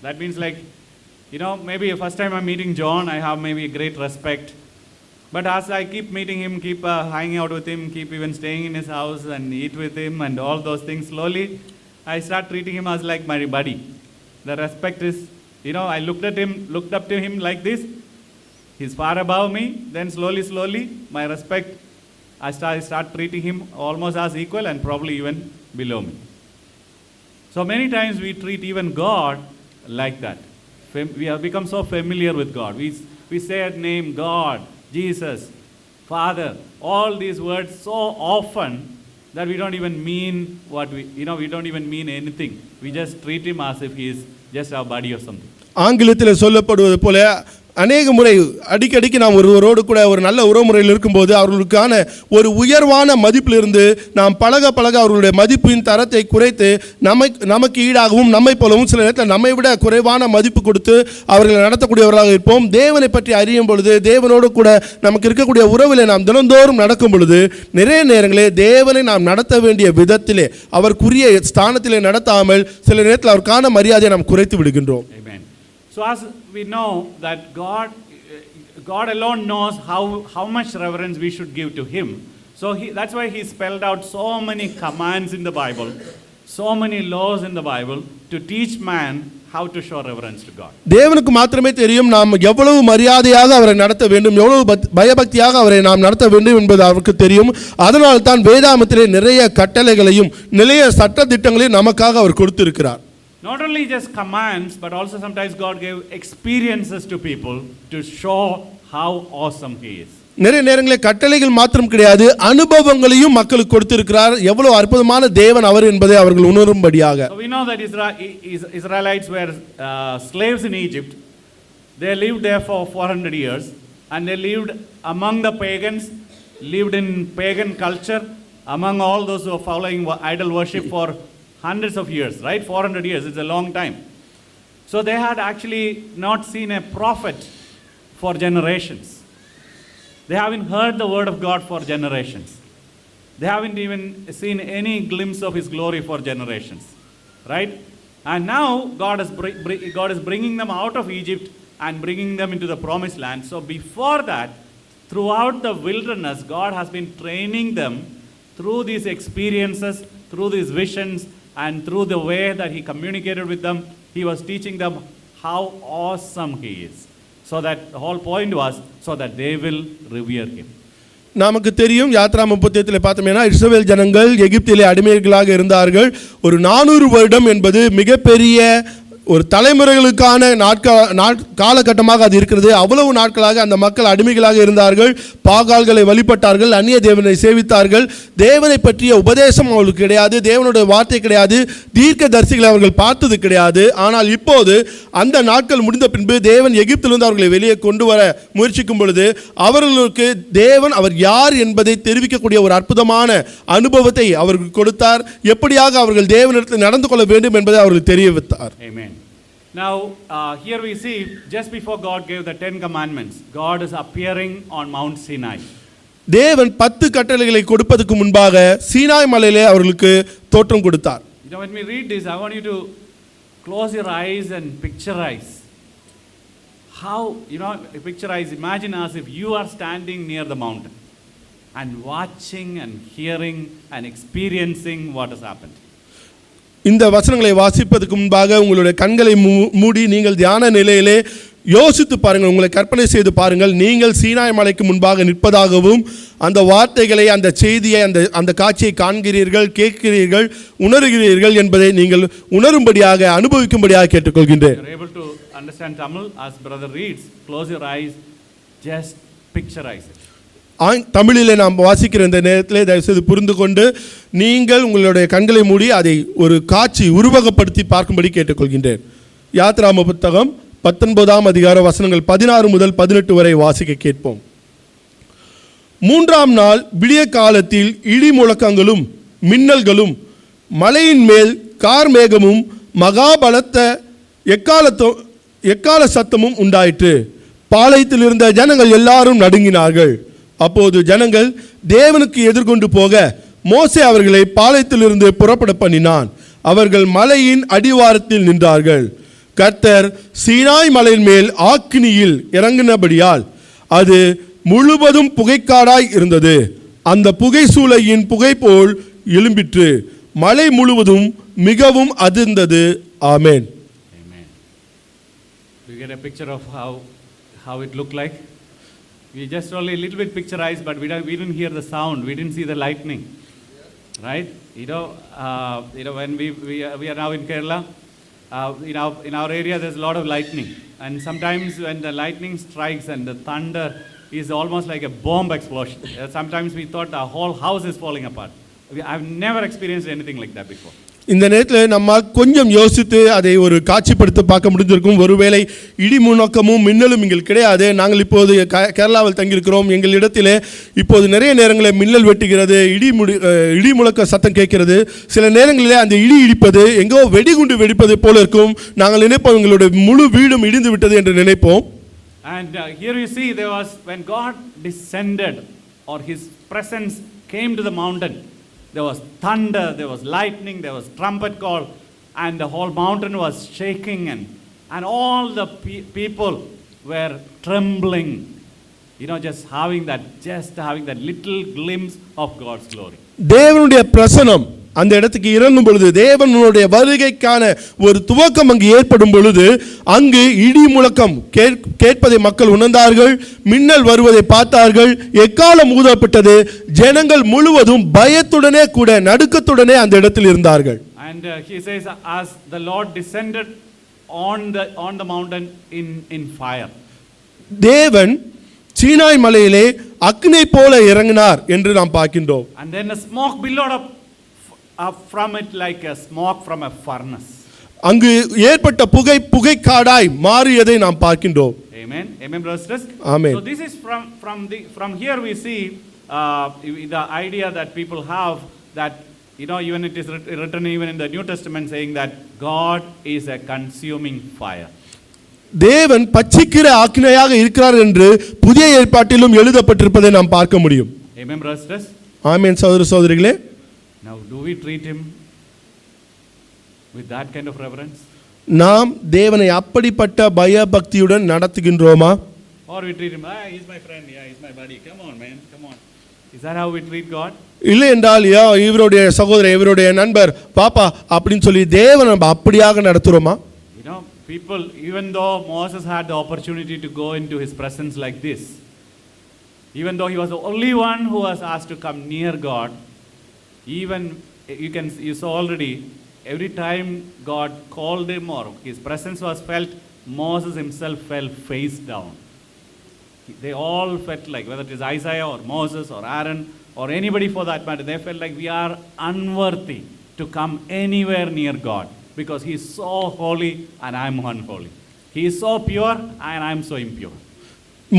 That means like, maybe first time I'm meeting John, I have maybe great respect. But as I keep meeting him, keep hanging out with him, keep even staying in his house and eat with him and all those things, slowly I start treating him as like my buddy. The respect is, I looked up to him like this. He's far above me. Then slowly, my respect, I start treating him almost as equal and probably even below me. So many times we treat even God like that. We have become so familiar with God. We say a name, God, Jesus, Father, all these words so often that we don't even mean what we don't even mean anything. We just treat Him as if He is just our buddy or something. ஆங்கிலத்தில் சொல்லப்படுவது போல அநேக முறை அடிக்கடிக்கு நாம் ஒருவரோடு கூட ஒரு நல்ல உறவுமுறையில் இருக்கும்போது அவர்களுக்கான ஒரு உயர்வான மதிப்பிலிருந்து நாம் பழக அவர்களுடைய மதிப்பின் தரத்தை குறைத்து நமக்கு ஈடாகவும் நம்மை போலவும் சில நேரத்தில் நம்மை விட குறைவான மதிப்பு கொடுத்து அவர்களை நடத்தக்கூடியவர்களாக இருப்போம். தேவனை பற்றி அறியும் பொழுது தேவனோடு கூட நமக்கு இருக்கக்கூடிய உறவிலே நாம் தினந்தோறும் நடக்கும் பொழுது நிறைய நேரங்களே தேவனை நாம் நடத்த வேண்டிய விதத்திலே அவருக்குரிய ஸ்தானத்திலே நடத்தாமல் சில நேரத்தில் அவருக்கான மரியாதையை நாம் குறைத்து விடுகின்றோம். So as we know that God alone knows how much reverence we should give to Him. So that's why He spelled out so many commands in the Bible, so many laws in the Bible to teach man how to show reverence to God. தேவனுக்கு மாத்திரமே தெரியும் நாம் எவ்வளவு மரியாதையாக அவரை நடத்த வேண்டும், எவ்வளவு பயபக்தியாக அவரை நாம் நடத்த வேண்டும் என்பது அவருக்கு தெரியும். அதனால் தான் வேதாகமத்திலே நிறைய கட்டளைகளையும் நிறைய சட்ட திட்டங்களையும் நமக்காக அவர் கொடுத்திருக்கிறார். Not only just commands, but also sometimes God gave experiences to people to show how awesome He is. நிறைய நேரங்களில் கட்டளைகள் மாத்திரம் கிடையாது, அனுபவங்களையும் மக்களுக்கு கொடுத்திருக்கிறார். எவ்வளவு அற்புதமான தேவன் அவர் என்பதை அவர்கள் உணரும்படியாக. So we know that Israelites were slaves in Egypt. They lived there for 400 years. and they lived among the pagans, lived in pagan culture, among all those who are following idol worship for hundreds of years, right? 400 years, it's a long time. So they had actually not seen a prophet for generations. They haven't heard the word of God for generations. They haven't even seen any glimpse of his glory for generations, right? And now God is bringing them out of Egypt and bringing them into the promised land. So before that, throughout the wilderness, God has been training them through these experiences, through these visions, and through the way that he communicated with them. He was teaching them how awesome he is. So that the whole point was so that they will revere him. நமக்கு தெரியும் யாத்ரா 38 பார்த்தோம்னா இஸ்ரவேல் ஜனங்கள் எகிப்திலே அடிமைகளாக இருந்தார்கள். ஒரு 400 வருடம் என்பது மிகப்பெரிய ஒரு தலைமுறைகளுக்கான காலகட்டமாக அது இருக்கிறது. அவ்வளவு நாட்களாக அந்த மக்கள் அடிமைகளாக இருந்தார்கள், பாகால்களை வழிபட்டார்கள், அந்நிய தேவனை சேவித்தார்கள். தேவனை பற்றிய உபதேசம் அவர்களுக்கு கிடையாது, தேவனுடைய வார்த்தை கிடையாது, தீர்க்க தரிசிகளை அவர்கள் பார்த்தது கிடையாது. ஆனால் இப்போது அந்த நாட்கள் முடிந்த பின்பு தேவன் எகிப்திலிருந்து அவர்களை வெளியே கொண்டு வர முயற்சிக்கும் பொழுது அவர்களுக்கு தேவன் அவர் யார் என்பதை தெரிவிக்கக்கூடிய ஒரு அற்புதமான அனுபவத்தை அவர்களுக்கு கொடுத்தார். எப்படியாக அவர்கள் தேவனிடத்தில் நடந்து கொள்ள வேண்டும் என்பதை அவர்களுக்கு தெரிய வைத்தார். Amen. Now, here we see, just before God gave the 10 commandments, God is appearing on Mount Sinai. தேவன் 10 கட்டளைகளை கொடுப்பதற்கு முன்பாக சீனாய் மலையிலே அவர்களுக்கு தோற்றம் கொடுத்தார். You know, when we read this, I want you to close your eyes and picturize how, picturize, imagine as if you are standing near the mountain and watching and hearing and experiencing what has happened. இந்த வசனங்களை வாசிப்பதற்கு முன்பாக உங்களுடைய கண்களை மூடி நீங்கள் தியான நிலையிலே யோசித்து பாருங்கள், உங்களை கற்பனை செய்து பாருங்கள். நீங்கள் சீனாய் மலைக்கு முன்பாக நிற்பதாகவும் அந்த வார்த்தைகளை, அந்த செய்தியை, அந்த காட்சியை காண்கிறீர்கள், கேட்கிறீர்கள், உணர்கிறீர்கள் என்பதை நீங்கள் உணரும்படியாக, அனுபவிக்கும்படியாக கேட்டுக்கொள்கின்றேன். You're able to understand Tamil as brother reads. Close your eyes, just picturize it. தமிழிலே நாம் வாசிக்கிற இந்த நேரத்தில் தயவுசெய்து புரிந்து கொண்டு நீங்கள் உங்களுடைய கண்களை மூடி அதை ஒரு காட்சி உருவகப்படுத்தி பார்க்கும்படி கேட்டுக்கொள்கின்றேன். யாத்ராம புத்தகம் 19ஆம் அதிகார வசனங்கள் 16 முதல் 18 வரை வாசிக்க கேட்போம். 3ஆம் நாள் விடிய காலத்தில் இடி முழக்கங்களும் மின்னல்களும் மலையின் மேல் கார்மேகமும் மகாபலத்த எக்கால சத்தமும் உண்டாயிற்று. பாளையத்தில் இருந்த ஜனங்கள் எல்லாரும் நடுங்கினார்கள். அப்போது ஜனங்கள் தேவனுக்கு எதிர்கொண்டு போக மோசே அவர்களை பாளையத்திலிருந்து புறப்பட பண்ணினான். அவர்கள் மலையின் அடிவாரத்தில் நின்றார்கள். கர்த்தர் சீனாய் மலையின் மேல் ஆக்கினியில் இறங்கினபடியால் அது முழுவதும் புகைக்காடாய் இருந்தது. அந்த புகை சூளையின் புகை போல் எழும்பிற்று. மலை முழுவதும் மிகவும் அதிர்ந்தது. ஆமென். Amen. Do you get a picture of how it looked like? We just only a little bit picturized, but we didn't hear the sound. We didn't see the lightning, right? When we are now in Kerala, in our area there's a lot of lightning, and sometimes when the lightning strikes and the thunder is almost like a bomb explosion. Sometimes we thought the whole house is falling apart. I've never experienced anything like that before. இந்த நேரத்தில் நம்ம கொஞ்சம் யோசித்து அதை ஒரு காட்சிப்படுத்த பார்க்க முடிஞ்சிருக்கும். ஒருவேளை இடி முழக்கமும் மின்னலும் இங்கே கிடையாது. நாங்கள் இப்போது கேரளாவில் தங்கியிருக்கிறோம். எங்கள் இடத்திலே இப்போது நிறைய நேரங்களில் மின்னல் வெட்டுகிறது, இடி முழக்க சத்தம் கேட்கிறது. சில நேரங்களிலே அந்த இடி இடிப்பது எங்கோ வெடிகுண்டு வெடிப்பது போல இருக்கும். நாங்கள் நினைப்போம் எங்களுடைய முழு வீடும் இடிந்து விட்டது என்று நினைப்போம். And here you see there was, when God descended or his presence came to the mountain, there was thunder, there was lightning, there was trumpet call, and the whole mountain was shaking, and all the people were trembling, just having that little glimpse of God's glory. தேவனுடைய பிரசன்னம் அந்த இடத்துக்கு இறங்கும் பொழுது, தேவனுடைய வருகைக்கான ஒரு துவக்கம் அங்கு ஏற்படும் பொழுது, அங்கு இடி முழக்கம் கேட்பதை மக்கள் உணர்ந்தார்கள், மின்னல் வருவதை பார்த்தார்கள், எக்காலம் ஊதப்பட்டது. ஜனங்கள் முழுவதும் பயத்துடனே கூட நடுக்கத்துடனே அந்த இடத்தில் இருந்தார்கள். And he says, as the Lord descended on the mountain in fire. தேவன் சீனாய் மலையிலே அக்னி போல இறங்கினார் என்று நாம் பார்க்கின்றோம். And then a smoke billowed up from it like a smoke from a furnace. அங்கு ஏற்பட்ட புகைக்காடாய் மாறியதை நாம் பார்க்கின்றோம். Amen. Amen, brothers. Amen. So this is from here we see the idea that people have that, you know, even it is written even in the New Testament saying that God is a consuming fire. தேவன் பட்சிக்கிற ஆக்கினையாக இருக்கிறார் என்று புதிய ஏற்பாட்டிலும் எழுதப்பட்டிருப்பதை நாம் பார்க்க முடியும். Amen, brothers. ஆமென் சகோதர சகோதரிகளே. Now do we treat him with that kind of reverence? நாம் தேவனை அப்படிப்பட்ட பயபக்தியுடன் நடத்துகின்றோமா? Or we treat him, he's my friend, yeah, he's my buddy, come on man, come on. Is that how we treat God? இல்லை என்றால் இவருடைய சகோதரர், இவருடைய நண்பர், பாப்பா அப்படின்னு சொல்லி தேவனை நம்ம அப்படியாக நடத்துறோமா? You know, people, even though Moses had the opportunity to go into his presence like this, even though he was the only one who was asked to come near God, even you saw already, every time God called him or his presence was felt, Moses himself fell face down. They all felt like, whether it is Isaiah or Moses or Aaron or anybody for that matter, they felt like we are unworthy to come anywhere near God because he is so holy and I am unholy. He is so pure and I am so impure.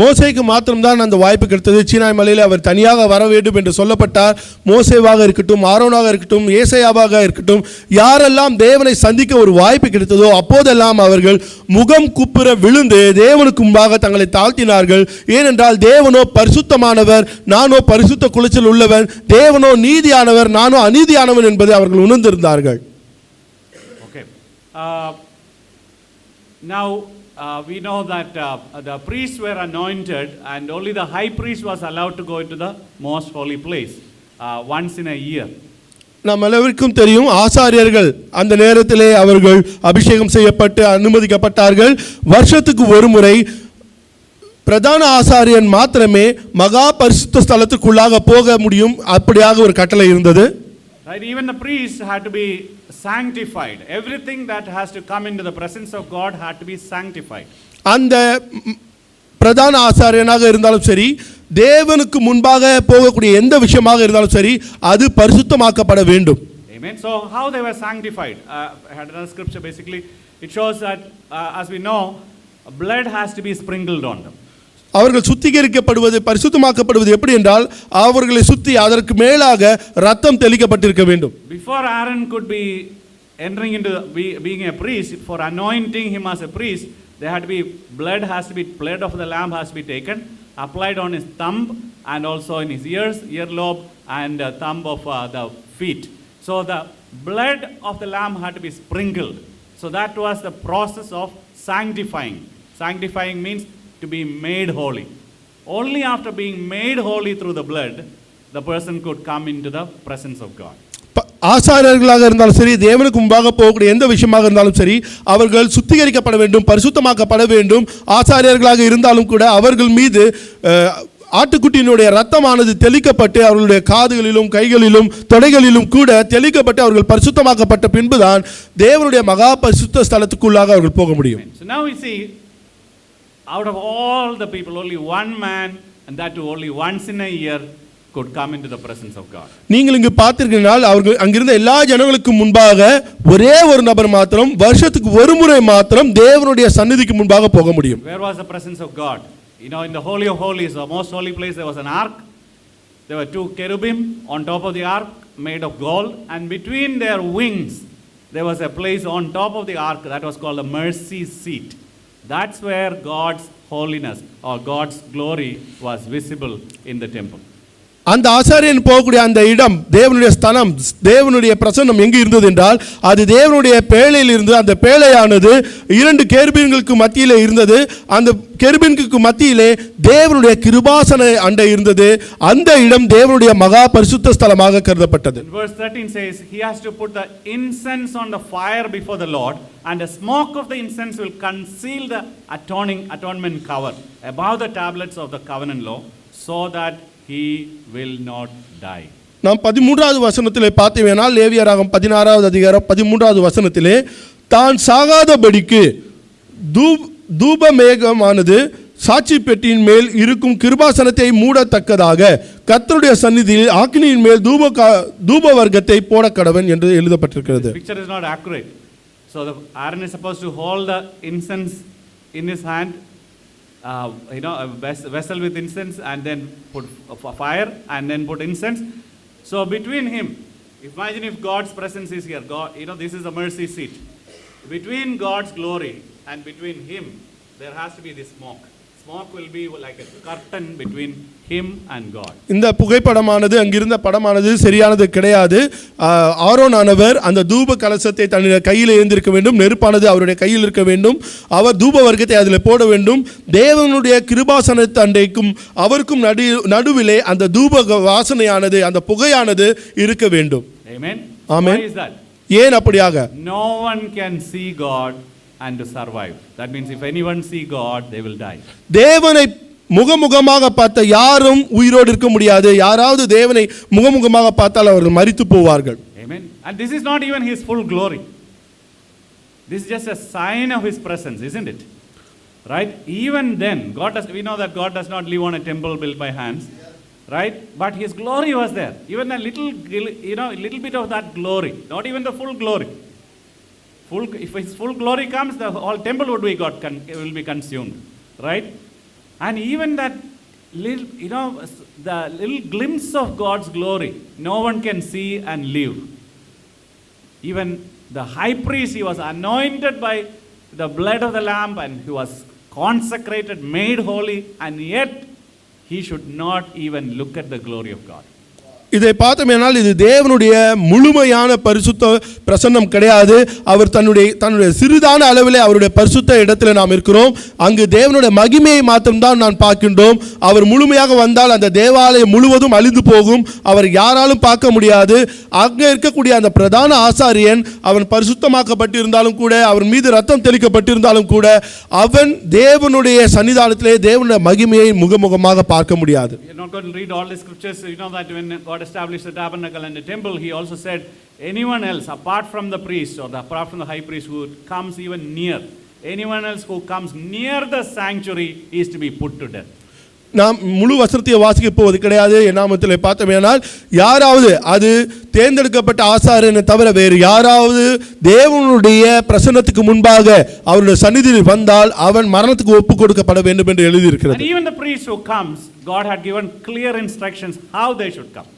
மோசேக்கு மாத்திரம்தான் அந்த வாய்ப்பு கிடைத்தது. சீனாய் மலையில் அவர் தனியாக வர வேண்டும் என்று சொல்லப்பட்டார். மோசேவாக இருக்கட்டும், ஆரோனாக இருக்கட்டும், ஏசாயாவாக இருக்கட்டும், யாரெல்லாம் தேவனை சந்திக்க ஒரு வாய்ப்பு கிடைத்ததோ அப்போதெல்லாம் அவர்கள் முகம் குப்புற விழுந்து தேவனுக்கு முன்பாக தங்களை தாழ்த்தினார்கள். ஏனென்றால் தேவனோ பரிசுத்தமானவர், நானோ பரிசுத்த குலைச்சல் உள்ளவன், தேவனோ நீதியானவர், நானோ அநீதியானவன் என்பதை அவர்கள் உணர்ந்திருந்தார்கள். Okay. Now we know that the priests were anointed and only the high priest was allowed to go into the most holy place once in a year. நாம் அனைவருக்கும் தெரியும், ஆசாரியர்கள் அந்த நேரத்திலே அவர்கள் அபிஷேகம் செய்யப்பட்டு அனுமதிக்கப்பட்டார்கள். வருஷத்துக்கு ஒரு முறை பிரதான ஆசாரியன் மாத்திரமே மகா பரிசுத்த ஸ்தலத்துக்குள்ளாக போக முடியும். அப்படியாக ஒரு கட்டளை இருந்தது. Right, even the priests had to be sanctified. Everything that has to come into the presence of God had to be sanctified. அந்த பிரதான ஆசாரியனாக இருந்தாலும் சரி, தேவனுக்கு முன்பாக போகக்கூடிய எந்த விஷயமாக இருந்தாலும் சரி, அது பரிசுத்தமாக்கப்பட வேண்டும். Amen. So how they were sanctified? I had another scripture basically. It shows that as we know, blood has to be sprinkled on them. அவர்கள் சுத்திகரிக்கப்படுவது, பரிசுத்தமாக்கப்படுவது எப்படி என்றால் அவர்களை சுத்தி அதற்கு மேலாக ரத்தம் தெளிக்கப்பட்டிருக்க வேண்டும். Before Aaron could be entering into being a priest, for anointing him as a priest, there had to be blood of the lamb has to be taken, applied on his thumb and also in his ears, earlobe and thumb of the feet. So the blood of the lamb had to be sprinkled. So that was the process of sanctifying. Sanctifying means to be made holy. Only after being made holy through the blood, the person could come into the presence of God. ஆசாரியர்களாக இருந்தாலும் சரி, தேவனுக்கு முன்பாக போகக்கூடிய எந்த விஷயமாக இருந்தாலும் சரி, அவர்கள் சுத்திகரிக்கப்பட வேண்டும், பரிசுத்தமாக்கப்பட வேண்டும். ஆசாரியர்களாக இருந்தாலும் கூட அவர்கள் மீது ஆட்டுக்குட்டியினுடைய ரத்தமானது தெளிக்கப்பட்டு அவர்களுடைய காதுகளிலும் கைகளிலும் தொடைகளிலும் கூட தெளிக்கப்பட்டு அவர்கள் பரிசுத்தமாக்கப்பட்ட பின்புதான் தேவனுடைய மகா பரிசுத்த ஸ்தலத்துக்குள்ளாக அவர்கள் போக முடியும். So now we see, out of all the people, only one man, and that too only once in a year, could come into the presence of God. நீங்கள் இங்கு பார்த்தீர்களால் அவர்கள் அங்கிருந்த எல்லா ஜனங்களுக்கும் முன்பாக ஒரே ஒரு நபர் மாத்திரம் வருஷத்துக்கு ஒரு முறை மாத்திரம் தேவனுடைய சந்நிதிக்கு முன்பாக போக முடியும். Where was the presence of God? You know, in the Holy of Holies, the most holy place, there was an ark. There were two cherubim on top of the ark made of gold, and between their wings there was a place on top of the ark that was called the mercy seat. That's where God's holiness or God's glory was visible in the temple. அந்த ஆசாரியன் போகக்கூடிய அந்த இடம், தேவனுடைய ஸ்தலம், தேவனுடைய பிரசன்னம் எங்கு இருந்தது என்றால் அது தேவனுடைய பேழையில் இருந்து, அந்த பேழையானது இரண்டு கேருபீன்களுக்கு மத்தியிலே இருந்தது. அந்த கேருபீன்களுக்கு மத்தியிலே தேவனுடைய கிருபாசன அண்டை இருந்தது. அந்த இடம் தேவனுடைய மகா பரிசுத்த ஸ்தலமாக கருதப்பட்டது. Verse 13 says he has to put the incense on the fire before the Lord, and the smoke of the incense will conceal the atonement cover above the tablets of the covenant law, so that he will not die. நாம் 13வது வசனத்திலே பார்த்தீங்கனால், லேவியராகமம் 16வது அதிகாரம் 13வது வசனத்திலே, தான் சாகாதபடிக்கு தூப மேகமானது சாட்சி பெட்டியின் மேல் இருக்கும் கிருபாசனத்தை மூடத்தக்கதாக கர்த்தருடைய சந்நிதியில் ஆக்கினியின் மேல் தூப வர்க்கத்தை போட கடவன் என்று எழுதப்பட்டிருக்கிறது. This picture is not accurate. So Aaron is supposed to hold the incense in his hand, a vessel with incense, and then put fire, and then put incense. So between him, imagine if God's presence is here. God, this is the mercy seat. Between God's glory and between him, there has to be this smoke. Smoke will be like a curtain between him and God. இந்த புகைப்படமானது அங்கிருந்த படமானது சரியானது கிடையாது. ஆரோனானவர் அந்த தூப கலசத்தை தன்னுடைய கையில் ஏந்திருக்க வேண்டும், நெருப்பானது அவருடைய கையில் இருக்க வேண்டும், அவர் தூப வர்க்கத்தை அதில் போட வேண்டும். தேவனுடைய கிருபாசனத்தை அண்டைக்கும் அவருக்கும் நடுவிலே அந்த தூப வாசனையானது, அந்த புகையானது இருக்க வேண்டும். Amen. Amen. Why is that? ஏன் அப்படியாக? No one can see God and to survive. That means if anyone see God, they will die. தேவனை முகமுகமாக பார்த்த யாரும் உயிரோடு இருக்க முடியாது. யாராவது தேவனை முகமுகமாக பார்த்தால் அவர்கள் மரித்து போவார்கள். Amen. And this is not even his full glory. This is just a sign of his presence, isn't it? Right? Even then, we know that God does not live on a temple built by hands. Right? But his glory was there. Even a little bit of that glory. Not even the full glory. If his full glory comes, the whole temple will be consumed. Right? And even that little, the little glimpse of God's glory, no one can see and live. Even the high priest, he was anointed by the blood of the Lamb, and he was consecrated, made holy, and yet he should not even look at the glory of God. இதை பார்த்தோமேனால் இது தேவனுடைய முழுமையான பரிசுத்த பிரசன்னம் கிடையாது. அவர் தன்னுடைய சிறிதான அளவிலே அவருடைய பரிசுத்த இடத்துல நாம் இருக்கிறோம். அங்கு தேவனுடைய மகிமையை மாத்திரம்தான் நான் பார்க்கின்றோம். அவர் முழுமையாக வந்தால் அந்த தேவாலயம் முழுவதும் அழிந்து போகும். அவர் யாராலும் பார்க்க முடியாது. அங்கே இருக்கக்கூடிய அந்த பிரதான ஆசாரியன் அவன் பரிசுத்தமாக்கப்பட்டிருந்தாலும் கூட, அவன் மீது ரத்தம் தெளிக்கப்பட்டிருந்தாலும் கூட, அவன் தேவனுடைய சன்னிதானத்திலே தேவனுடைய மகிமையை முகமுகமாக பார்க்க முடியாது. We are not going to read all the scriptures. You know that when God established the tabernacle and the temple, he also said anyone else apart from the priest or apart from the high priest who comes even near, anyone else who comes near the sanctuary is to be put to death. நாம் முழு வசனத்தை வாசிக்க போவது கிடையாது. என்னாமத்திலே பார்த்தோமேனால் யாராவது அது தேர்ந்தெடுக்கப்பட்ட ஆசாரியனை தவிர வேறு யாராவது தேவனுடைய பிரசன்னத்துக்கு முன்பாக அவருடைய சந்நிதியில் வந்தால் அவன் மரணத்துக்கு ஒப்பு கொடுக்கப்பட வேண்டும் என்று எழுதியிருக்கிறது. And even the priest who comes, God had given clear instructions how they should come.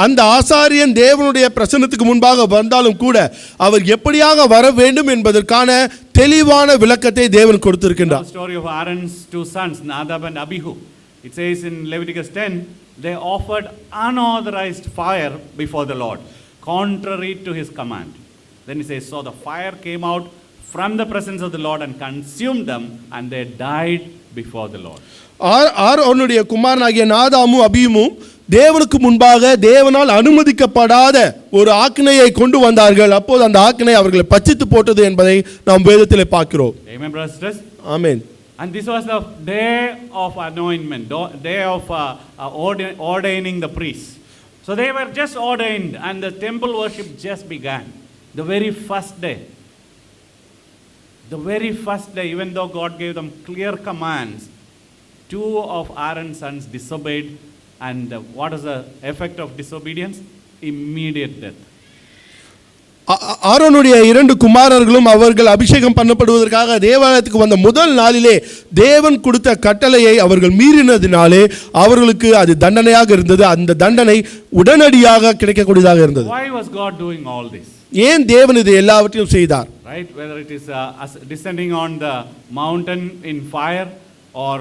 அந்த ஆசாரியன் தேவனுடைய பிரசன்னத்துக்கு முன்பாக வந்தாலும் கூட அவர் எப்படியாக வர வேண்டும் என்பதற்கான தெளிவான விளக்கத்தை தேவன் கொடுத்திருக்கின்றார். The story of Aaron's two sons, Nadab and Abihu. It says in Leviticus 10, they offered unauthorized fire before the Lord, contrary to his command. Then he says, so the fire came out from the presence of the Lord and consumed them, and they died before the Lord. ஆரோனுடைய குமாரனாகிய நாதாமும் அபியுமும் தேவனுக்கு முன்பாக தேவனால் அனுமதிக்கப்படாத ஒரு ஆக்கினையை கொண்டு வந்தார்கள். அப்போது அந்த ஆக்கினை அவர்களை பச்சித்து போட்டது என்பதை நாம் வேதத்திலே பார்க்கிறோம். Amen, brothers. Amen. And this was the day of anointment, day of ordaining the priests. So they were just ordained and the temple worship just began. The very first day. The very first day, even though God gave them clear commands, two of Aaron's sons disobeyed. And what is the effect of disobedience? Immediate death. ஆரோனுடைய இரண்டு குமாரர்களும் அவர்கள் அபிஷேகம் பண்ணப்படுவதற்காக தேவாலயத்துக்கு வந்த முதல் நாளிலே தேவன் கொடுத்த கட்டளையை அவர்கள் மீறினதினாலே அவர்களுக்கு அது தண்டனையாக இருந்தது. அந்த தண்டனை உடனடியாக கிடைக்கக்கூடியதாக இருந்தது. Why was God doing all this? ஏன் தேவன் இது எல்லாவற்றையும் செய்தார்? Right, whether it is descending on the mountain in fire or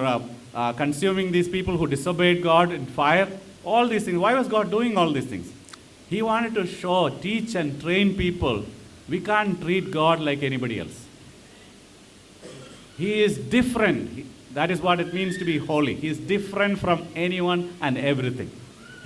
consuming these people who disobeyed God in fire, all these things. Why was God doing all these things? He wanted to show, teach and train people we can't treat God like anybody else. He is different. That is what it means to be holy. He is different from anyone and everything.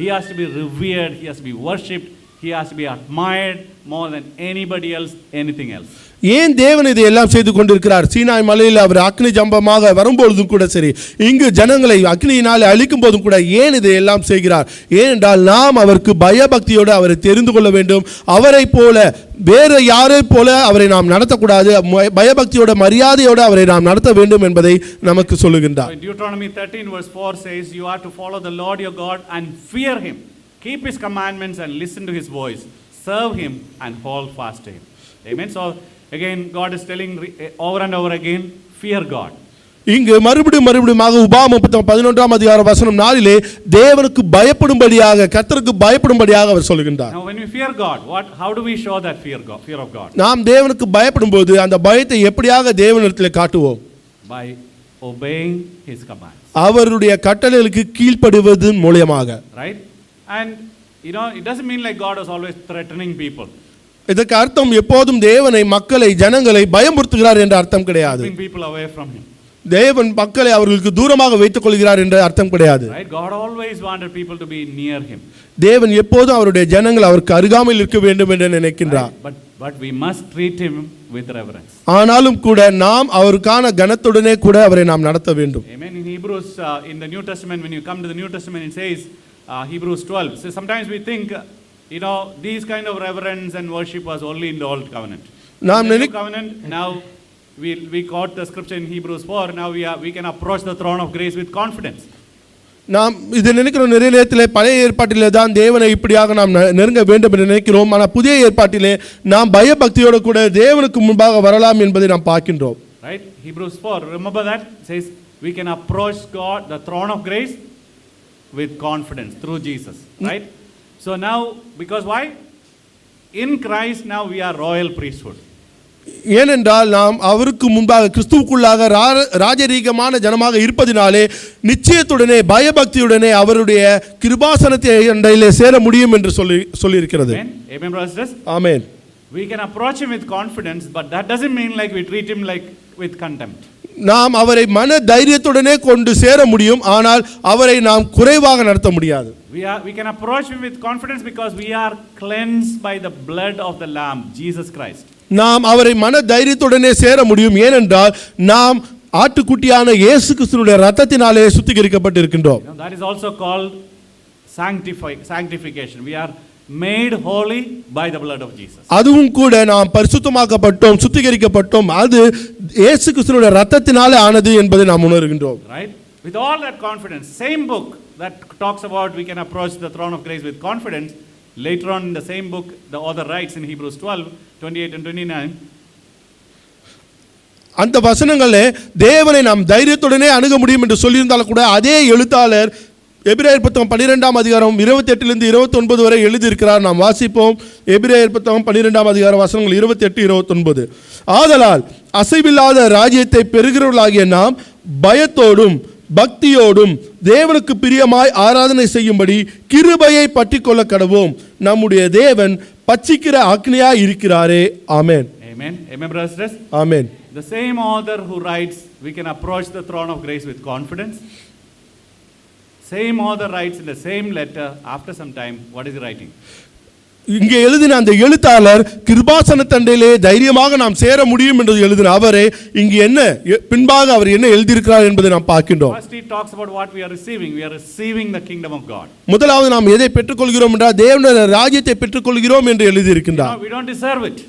He has to be revered, he has to be worshipped, he has to be admired more than anybody else, anything else. ஏன் தேவன் இதை எல்லாம் செய்து கொண்டிருக்கிறார்? சீனாய் மலையில் அவர் அக்னி ஜம்பமாக வரும்பொழுதும் கூட சரி, இங்கு ஜனங்களை அக்னியினால் அழிக்கும் போதும் கூட ஏன் இதை எல்லாம் செய்கிறார்? ஏனென்றால் நாம் அவருக்கு பயபக்தியோடு அவரை தெரிந்து கொள்ள வேண்டும். அவரை போல வேறு யாரை போல அவரை நாம் நடத்தக்கூடாது. பயபக்தியோட மரியாதையோடு அவரை நாம் நடத்த வேண்டும் என்பதை நமக்கு சொல்லுகின்றார். Deuteronomy 13 verse 4 says, you are to follow the Lord your God and fear him, keep his commandments and listen to his voice, serve him and hold fast to him. Amen. So Again, God is telling over and over again, fear God. இங்கு மறுபடியுமாக உபாகமம் 11ஆம் அதிகாரம் வசனம் 4 தேவனுக்கு பயப்படும்படியாக கர்த்தருக்கு பயப்படும்படியாக அவர் சொல்கின்றார். Now when we fear God, how do we show that fear of God? நாம் தேவனுக்கு பயப்படும்போது அந்த பயத்தை எப்படியாக தேவனிடத்தில் காட்டுவோம்? By obeying his commands. அவருடைய கட்டளைகளுக்கு கீழ்ப்படிவதன் மூலமாக. Right? And it doesn't mean like God is always threatening people. இதற்கு அர்த்தம் எப்போதும் தேவனை மக்களை ஜனங்களை பயமுறுத்துகிறார் என்ற அர்த்தம் கிடையாது. Keeping people away from him. தேவன் மக்களை அவர்களுக்கு தூரமாக வைத்துக் கொள்கிறார் என்ற அர்த்தம் கிடையாது. Right? God always wanted people to be near him. தேவன் எப்போதும் அவருடைய ஜனங்கள் அவருக்கு அருகாமையில் இருக்க வேண்டும் என்று நினைக்கின்றார். But we must treat him with reverence. ஆனாலும் கூட நாம் அவருக்கான கனத்துடனே கூட அவரை நாம் நடத்த வேண்டும். Amen. In Hebrews, in the New Testament, when you come to the New Testament, it says Hebrews 12. So sometimes we think these kind of reverence and worship was only in the Old Covenant. In the New Covenant, now we quote the scripture in Hebrews 4. Now we can approach the throne of grace with confidence. நாம் இது நினைக்கிறோம், நிறைய நேரத்திலே பழைய ஏற்பாட்டிலே தான் தேவனை இப்படியாக நாம் நெருங்க வேண்டும் என்று நினைக்கிறோம். ஆனால் புதிய ஏற்பாட்டிலே நாம் பயபக்தியோடு கூட தேவனுக்கு முன்பாக வரலாம் என்பதை நாம் பார்க்கின்றோம். Right? Hebrews 4, remember that? It says we can approach God, the throne of grace, with confidence through Jesus. Right? So now, because why? In Christ now we are royal priesthood. ஏனென்றால் நாம் அவருக்கு முன்பாக கிறிஸ்துவுக்குள்ளாக ராஜரீகமான ஜனமாக இருப்பதினாலே நிச்சயத்துடனே பயபக்தியுடனே அவருடைய கிருபாசனத்தை அண்டையிலே சேர முடியும் என்று சொல்லியிருக்கிறது. Amen, brothers. Amen. We can approach him with confidence, but that doesn't mean like we treat him like with contempt. நாம் அவரை மன தைரியத்துடனே கொண்டு சேர முடியும், ஆனால் அவரை நாம் குறைவாக நடத்த முடியாது. We can approach him with confidence because we are cleansed by the blood of the Lamb, Jesus Christ. நாம் அவரை மன தைரியத்துடனே சேர முடியும், ஏனென்றால் நாம் ஆட்டுக்குட்டியான இயேசு கிறிஸ்துவினுடைய இரத்தத்தினாலே சுத்திகரிக்கப்பட்டிருக்கின்றோம். That is also called sanctification. We are made holy by the blood of Jesus. அதுவும் கூட நாம் பரிசுத்தமாக்கப்பட்டோம், சுத்திகரிக்கப்பட்டோம், அது இயேசு கிறிஸ்துவினுடைய இரத்தத்தினாலே ஆனது என்பதை நாம் உணர்கின்றோம். Right? With all that confidence, same book that talks about we can approach the throne of grace with confidence. Later on in the same book, the author writes in Hebrews 12, 28 and 29. அந்த வசனங்களே தேவனை நாம் தைரியத்துடனே அணுக முடியும் என்று சொல்லியிருந்தாலும் கூட அதே எழுத்தாளர் எபிரேயர் புத்தகம் 12ஆம் அதிகாரம் 28 29 வரை எழுதியிருக்கிறார். நாம் வாசிப்போம். எபிரேயர் புத்தகம் 12ஆம் அதிகாரம் வசனங்கள் 28 29. ஆதலால் அசைவில்லாத ராஜ்யத்தை பெறுகிறவர்களாகிய நாம் பயத்தோடும் பக்தியோடும் தேவனுக்கு பிரியமாய் ஆராதனை செய்யும்படி கிருபையை பற்றி கொள்ள கடவோம். நம்முடைய தேவன் பட்சிக்கிற அக்னியாய் இருக்கிறாரே. ஆமென். Amen. Amen, brothers. Amen. The same author who writes we can approach the throne of grace with confidence. Same author writes in the same letter after some time. What is he writing? இங்கே எழுதின அந்த எழுத்தாளர் கிருபாசன தண்டையிலே தைரியமாக நாம் சேர முடியும் என்று எழுதின அவரே இங்கு என்ன பின்பாக அவர் என்ன எழுதியிருக்கிறார் என்பதை நாம் பார்க்கின்றோம். First he talks about what we are receiving. We are receiving the kingdom of God. முதலாவது நாம் எதை பெற்றுக்கொள்கிறோம் என்றால் தேவனுடைய ராஜ்யத்தை பெற்றுக்கொள்கிறோம் என்று எழுதியிருக்கின்றார். We don't deserve it.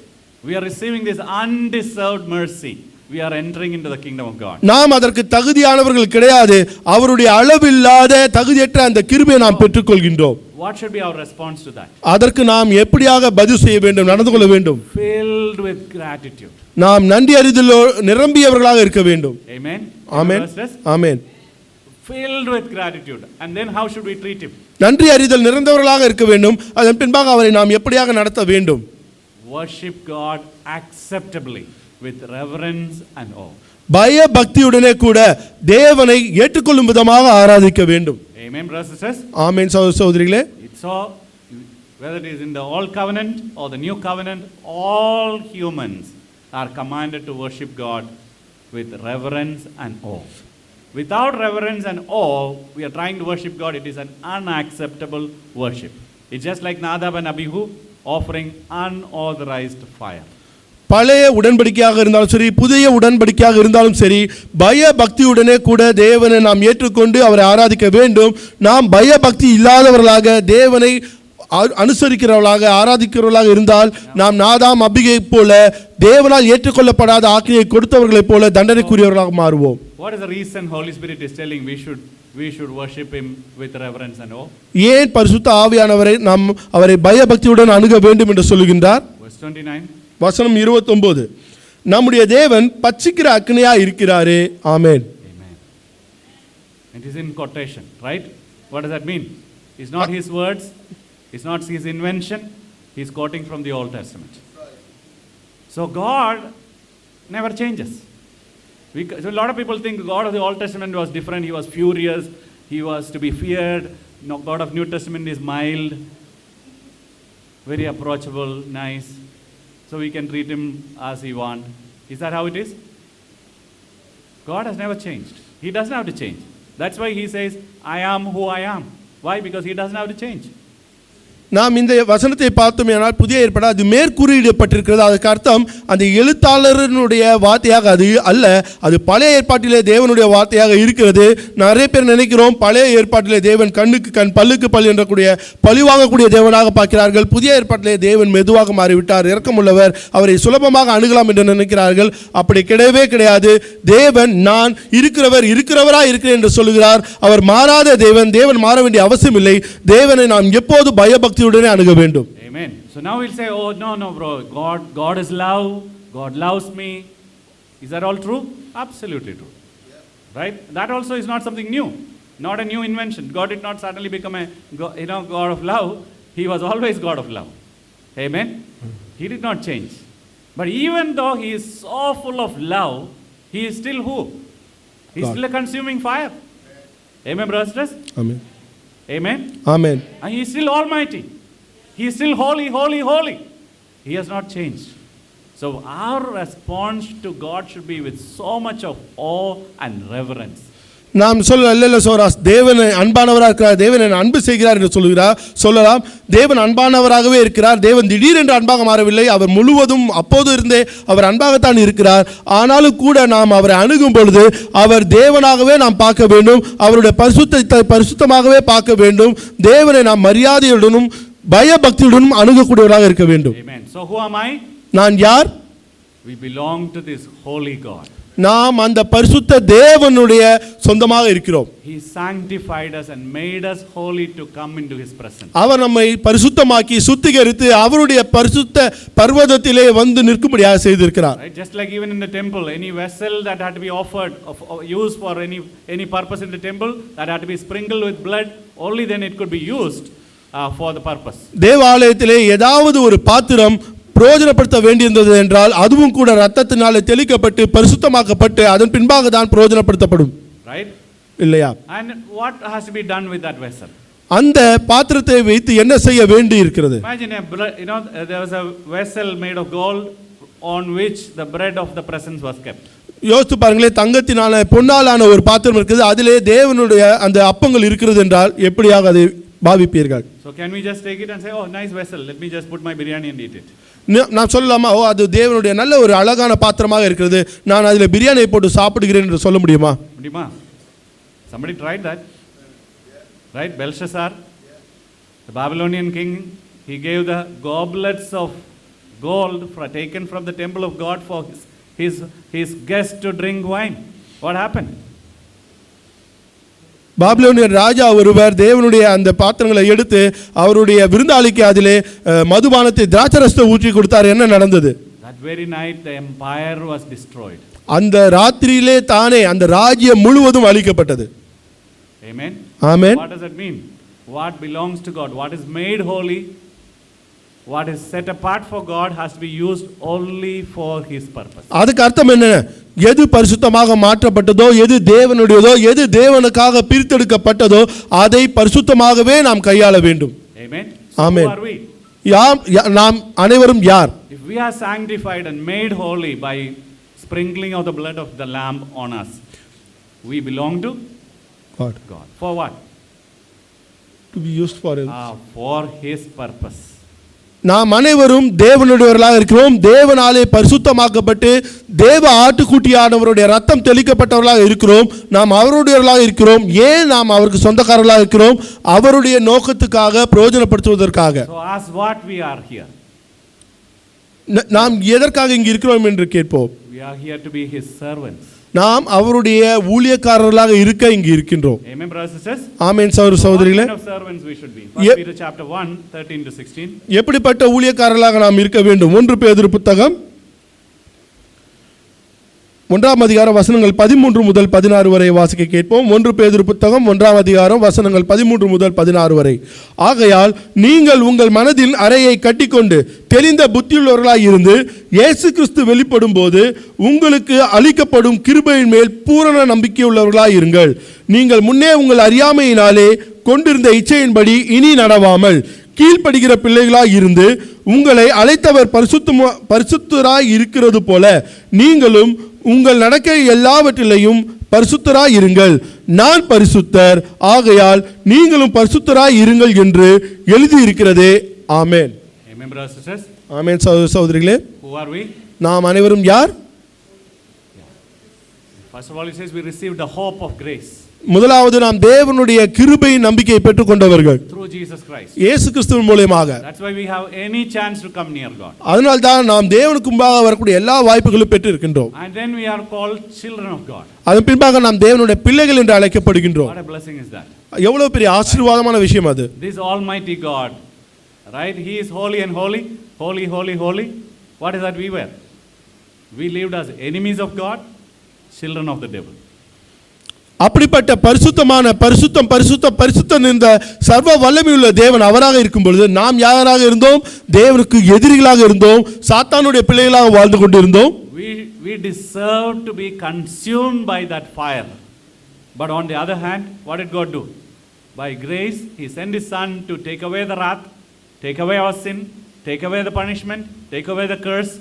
We are receiving this undeserved mercy. We are entering into the kingdom of God. நாம் அதற்கு தகுதியானவர்கள் கிடையாது. அவருடைய அளவில்லாத தகுதியற்ற அந்த கிருபையை நாம் பெற்றுக்கொள்கின்றோம். What should be our response to that? அதற்கு நாம் எப்படியாக பதில் செய்ய வேண்டும், நடந்து கொள்ள வேண்டும்? Filled with gratitude. நாம் நன்றி அறிதலோ நிரம்பியவர்களாக இருக்க வேண்டும். Amen. Amen. Amen. Filled with gratitude. And then how should we treat him? நன்றி அறிதல் நிறைந்தவர்களாக இருக்க வேண்டும். அதன் பின்பாக அவரை நாம் எப்படியாக நடத்த வேண்டும்? Worship God acceptably with reverence and awe. பய பக்தியுடனே கூட தேவனை ஏற்றுக்கொள்ளும் விதமாக ஆராதிக்க வேண்டும். Amen, brothers and sisters. ஆமென் சகோதரிகளே. So whether it is in the old covenant or the new covenant, all humans are commanded to worship God with reverence and awe. Without reverence and awe, we are trying to worship God. It is an unacceptable worship. It's just like Nadab and Abihu offering unauthorized fire. பழைய உடன்படிக்கையாக இருந்தாலும் சரி, புதிய உடன்படிக்கையாக இருந்தாலும் சரி, பய பக்தியுடனே கூட தேவனை நாம் ஏற்றுக்கொண்டு அவரை ஆராதிக்க வேண்டும். நாம் பய பக்தி இல்லாதவர்களாக தேவனை அனுசரிக்கிறவர்களாக ஆராதிக்கிறவர்களாக இருந்தால் நாம் நாதாம் அபிகை போல தேவனால் ஏற்றுக்கொள்ளப்படாத ஆக்கினை கொடுத்தவர்களைப் போல தண்டனைக்குரியவர்களாக மாறுவோம். What is the reason Holy Spirit is telling we should worship him with reverence and awe? ஏன் பரிசுத்த ஆவியானவரை நாம் அவரை பயபக்தியுடன் அணுக வேண்டும் என்று சொல்லுகின்றார்? Verse 29. வசனம் 29. நம்முடைய தேவன் பட்சிக்கிற அக்னியா இருக்கிறாரே. ஆமென். Amen. It is in quotation, right? What does that mean? It's not his words, it's not his invention, he's quoting from the Old Testament. So God never changes. So a lot of people think God of the Old Testament was different, he was furious, he was to be feared. No, God of New Testament is mild, very approachable, nice, so we can treat him as we want. Is that how it is? God has never changed. He doesn't have to change. That's why he says, I am who I am. Why? Because he doesn't have to change. நாம் இந்த வசனத்தை பார்த்தோமேனால் புதிய ஏற்பாடு அது மேற்கூறிடப்பட்டிருக்கிறது. அதுக்கு அர்த்தம் அந்த எழுத்தாளரினுடைய வார்த்தையாக அது அல்ல, அது பழைய ஏற்பாட்டிலே தேவனுடைய வார்த்தையாக இருக்கிறது. நிறைய பேர் நினைக்கிறோம் பழைய ஏற்பாட்டிலே தேவன் கண்ணுக்கு கண் பல்லுக்கு பல் என்றக்கூடிய பழி வாங்கக்கூடிய தேவனாக பார்க்கிறார்கள். புதிய ஏற்பாட்டிலே தேவன் மெதுவாக மாறிவிட்டார், இரக்கமுள்ளவர், அவரை சுலபமாக அணுகலாம் என்று நினைக்கிறார்கள். அப்படி கிடையவே கிடையாது. தேவன் நான் இருக்கிறவராய் இருக்கிறேன் என்று சொல்லுகிறார். அவர் மாறாத தேவன். தேவன் மாற வேண்டிய அவசியம் இல்லை. தேவனை நாம் எப்போது பயபக்தி அணுக வேண்டும். Amen. So now we'll say, oh no bro, God is love, God loves me. Is that all true? Absolutely true. Right? That also is not something new, not a new invention. God did not suddenly become a God of love. He was always God of love. Amen. He did not change. But even though he is so full of love, he is still who? He is still a consuming fire. Amen, brothers. Amen. Amen. Amen. And he is still almighty. He is still holy, holy, holy. He has not changed. So our response to God should be with so much of awe and reverence. நாம் இல்ல சோராஸ் தேவன் அன்பானவராக இருக்கிறார், தேவன் என்னை அன்பு செய்கிறார் என்று சொல்லலாம். தேவன் அன்பானவராகவே இருக்கிறார். தேவன் திடீரென்று அன்பாக மாறவில்லை. அவர் முழுவதும் அப்போது இருந்தே அவர் அன்பாகத்தான் இருக்கிறார். ஆனாலும் கூட நாம் அவரை அணுகும் பொழுது அவர் தேவனாகவே நாம் பார்க்க வேண்டும். அவருடைய பரிசுத்தத்தை பரிசுத்தமாகவே பார்க்க வேண்டும். தேவனை நாம் மரியாதையுடனும் பயபக்தியுடனும் அணுகக்கூடியவராக இருக்க வேண்டும். Amen. So who am I? நான் யார்? We belong to this holy God. நாம் அந்த பரிசுத்த தேவனுடைய சொந்தமாக இருக்கிறோம். He sanctified us and made us holy to come into his presence. அவர் நம்மை பரிசுத்தமாக்கி சுத்திகரித்து அவருடைய பரிசுத்த பர்வதத்திலே வந்து நிற்கும்படியாக செய்திருக்கிறார். Right? Just like even in the temple, any vessel that had to be offered used for any purpose in the temple, that had to be sprinkled with blood, only then it could be used for the purpose. தேவாலயத்திலே ஏதாவது ஒரு பாத்திரம் பிரயோஜனப்படுத்த வேண்டியிருந்தது என்றால் அதுவும் கூட ரத்தத்தினாலே தெளிக்கப்பட்டு பரிசுத்தமாக்கப்பட்டு அதன் பின்பாக தான் பிரயோஜனப்படுத்தப்படும். Right? இல்லையா? And what has to be done with that vessel? அந்த பாத்திரத்தை வைத்து என்ன செய்ய வேண்டி இருக்கிறது? Imagine there was a vessel made of gold on which the bread of the presence was kept. யோசித்து பாருங்களே, தங்கத்தினால பொன்னாலான ஒரு பாத்திரம் இருக்குது, அதிலே தேவனுடைய அந்த அப்பங்கள் இருக்கிறது என்றால் எப்படியாக அதை பாவிப்பீர்கள்? So can we just take it and say, oh nice vessel, let me just put my biryani and eat it? நான் சொல்லலாமா, ஓ அது தேவனுடைய நல்ல ஒரு அழகான பாத்திரமாக இருக்கிறது, நான் அதில் பிரியாணியை போட்டு சாப்பிடுகிறேன் என்று சொல்ல முடியுமா? Somebody tried that. Right? Belshazzar, the Babylonian king, he gave the goblets of gold taken from the temple of God for his guests to drink wine. What happened? Babylonian ராஜா ஒருவர் தேவனுடைய அந்த பாத்திரங்களை எடுத்து அவருடைய விருந்தாளிக்கு அதிலே மதுபானத்தை திராட்சரசத்தை ஊற்றி கொடுத்தார். என்ன நடந்தது? That very night the empire was destroyed. அந்த ராத்திரியிலே தானே அந்த ராஜ்யம் முழுவதும் அழிக்கப்பட்டது. Amen. Amen. What does that mean? What belongs to God, what is made holy, what is set apart for God has to be used only for his purpose. அதுக்கு அர்த்தம் என்ன? எது பரிசுத்தமாக மாற்றப்பட்டதோ, எது தேவனுடையதோ, எது தேவனுக்காக பிரித்தெடுக்கப்பட்டதோ அதை பரிசுத்தமாகவே நாம் கையாள வேண்டும். Amen. Amen. Who are we? நாம் அனைவரும் யார்? If we are sanctified and made holy by sprinkling of the blood of the lamb on us, we belong to God. For what? To be used for him. For his purpose. நாம் அனைவரும் தேவனுடையவர்களாக இருக்கிறோம். தேவனாலே பரிசுத்தமாக்கப்பட்டு தேவ ஆட்டுக்குட்டியானவருடைய ரத்தம் தெளிக்கப்பட்டவர்களாக இருக்கிறோம். நாம் அவருடையவர்களாக இருக்கிறோம். ஏன் நாம் அவருக்கு சொந்தக்காரர்களாக இருக்கிறோம்? அவருடைய நோக்கத்துக்காக பிரயோஜனப்படுத்துவதற்காக. So ask what we are here. நாம் எதற்காக இங்கு இருக்கிறோம் என்று கேட்போம். We are here to be his servants. நாம் அவருடைய ஊழியக்காரர்களாக இருக்க இங்கு இருக்கின்றோம். Amen, brothers and sisters. ஆமென் சகோதர சகோதரிகளே. What kind of servants we should be? 1 Peter chapter 1 13 to 16. எப்படிப்பட்ட ஊழியக்காரர்களாக நாம் இருக்க வேண்டும்? 1 பேதுரு புத்தகம் ஒன்றாம் அதிகாரம் வசனங்கள் 13 முதல் 16 வரை வாசிக்க கேட்போம். 1 பேதுரு புத்தகம் 1ஆம் அதிகாரம் வசனங்கள் 13 முதல் 16 வரை. ஆகையால் நீங்கள் உங்கள் மனதில் அறையை கட்டிக்கொண்டு தெளிந்த புத்தியுள்ளவர்களாய் இருந்து இயேசு கிறிஸ்து வெளிப்படும் போது உங்களுக்கு அளிக்கப்படும் கிருபையின் மேல் பூரண நம்பிக்கையுள்ளவர்களாய் இருங்கள். நீங்கள் முன்னே உங்கள் அறியாமையினாலே கொண்டிருந்த இச்சையின்படி இனி நடவாமல் கீழ்ப்படுகிற பிள்ளைகளாய் இருந்து உங்களை அழைத்தவர் பரிசுத்தராய் இருக்கிறது போல நீங்களும் உங்கள் நடக்கை எல்லாவற்றிலையும் பரிசுத்தராய் இருங்கள். நான் பரிசுத்தர், ஆகையால் நீங்களும் பரிசுத்தராய் இருங்கள் என்று எழுதியிருக்கிறதே. ஆமென். Amen, brothers and sisters. ஆமென். சகோதரிகளே, Who are we? நாம் அனைவரும் யார்? First of all, it says we received the hope of grace முதலாவது நாம் தேவனுடைய கிருபை நம்பிக்கையை பெற்றுக்கொண்டவர்கள் through Jesus Christ. இயேசு கிறிஸ்துவின் மூலமாக. That's why we have any chance to come near God. அதனால் தான் நாம் தேவனுக்கு முன்பாக வரக்கூடிய எல்லா வாய்ப்புகளும் பெற்று இருக்கின்றோம். And then we are called children of God. அதன் பின்பாக நாம் தேவனுடைய பிள்ளைகள் என்று அழைக்கப்படுகின்றோம். What a blessing is that. எவ்வளவு பெரிய ஆசீர்வாதமான விஷயம் அது. This almighty God, right? He is holy and holy, holy, holy, holy. What is that we were? We lived as enemies of God, children of the devil. அப்படிப்பட்ட பரிசுத்தமான பரிசுத்தம் பரிசுத்தம் பரிசுத்தம் என்ற சர்வ வல்லமையுள்ள தேவன் அவராக இருக்கும் பொழுது நாம் யாராக இருந்தோம்? தேவனுக்கு எதிரிகளாக இருந்தோம், சாத்தானுடைய பிள்ளைகளாக வாழ்ந்து கொண்டிருந்தோம். We deserve to be consumed by that fire. But on the other hand, what did God do? By grace, He sent His Son to take away the wrath, take away our sin, take away the punishment, take away the curse.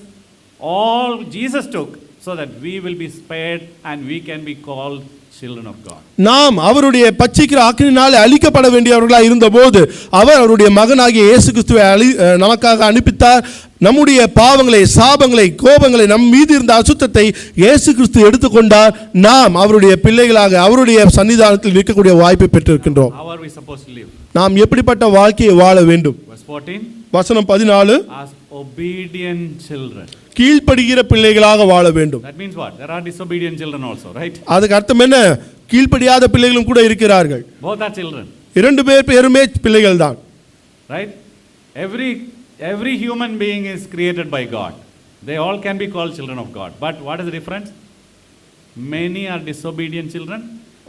All Jesus took so that we will be spared and we can be called children of God. நாம் அவருடைய பச்சைக்கிற ஆக்கினாலே அழிக்கப்பட வேண்டியவர்களாக இருந்தபோது அவர் அவருடைய மகனாகிய இயேசு கிறிஸ்துவை நமக்காக அனுப்பித்தார். நம்முடைய பாவங்களை, சாபங்களை, கோபங்களை, நம் மீது இருந்த அசுத்தத்தை இயேசு கிறிஸ்து எடுத்துக்கொண்டார். நாம் அவருடைய பிள்ளைகளாக அவருடைய சன்னிதானத்தில் நிற்கக்கூடிய வாய்ப்பை பெற்றிருக்கின்றோம். How are we supposed to live? நாம் எப்படிப்பட்ட வாழ்க்கையை வாழ வேண்டும்? Verse 14. வசனம் 14. As obedient children. கீழ்ப்படுகிற பிள்ளைகளாக வாழ வேண்டும். That means what? There are disobedient children also, right? அதுக்கு அர்த்தம் என்ன? கீழ்ப்படியாத பிள்ளைகளும் கூட இருக்கிறார்கள். Both are children. இரண்டு பேருமே பிள்ளைகள் தான். Right? Every human being is created by God. They all can be called children of God. But what is the difference? Many are disobedient children,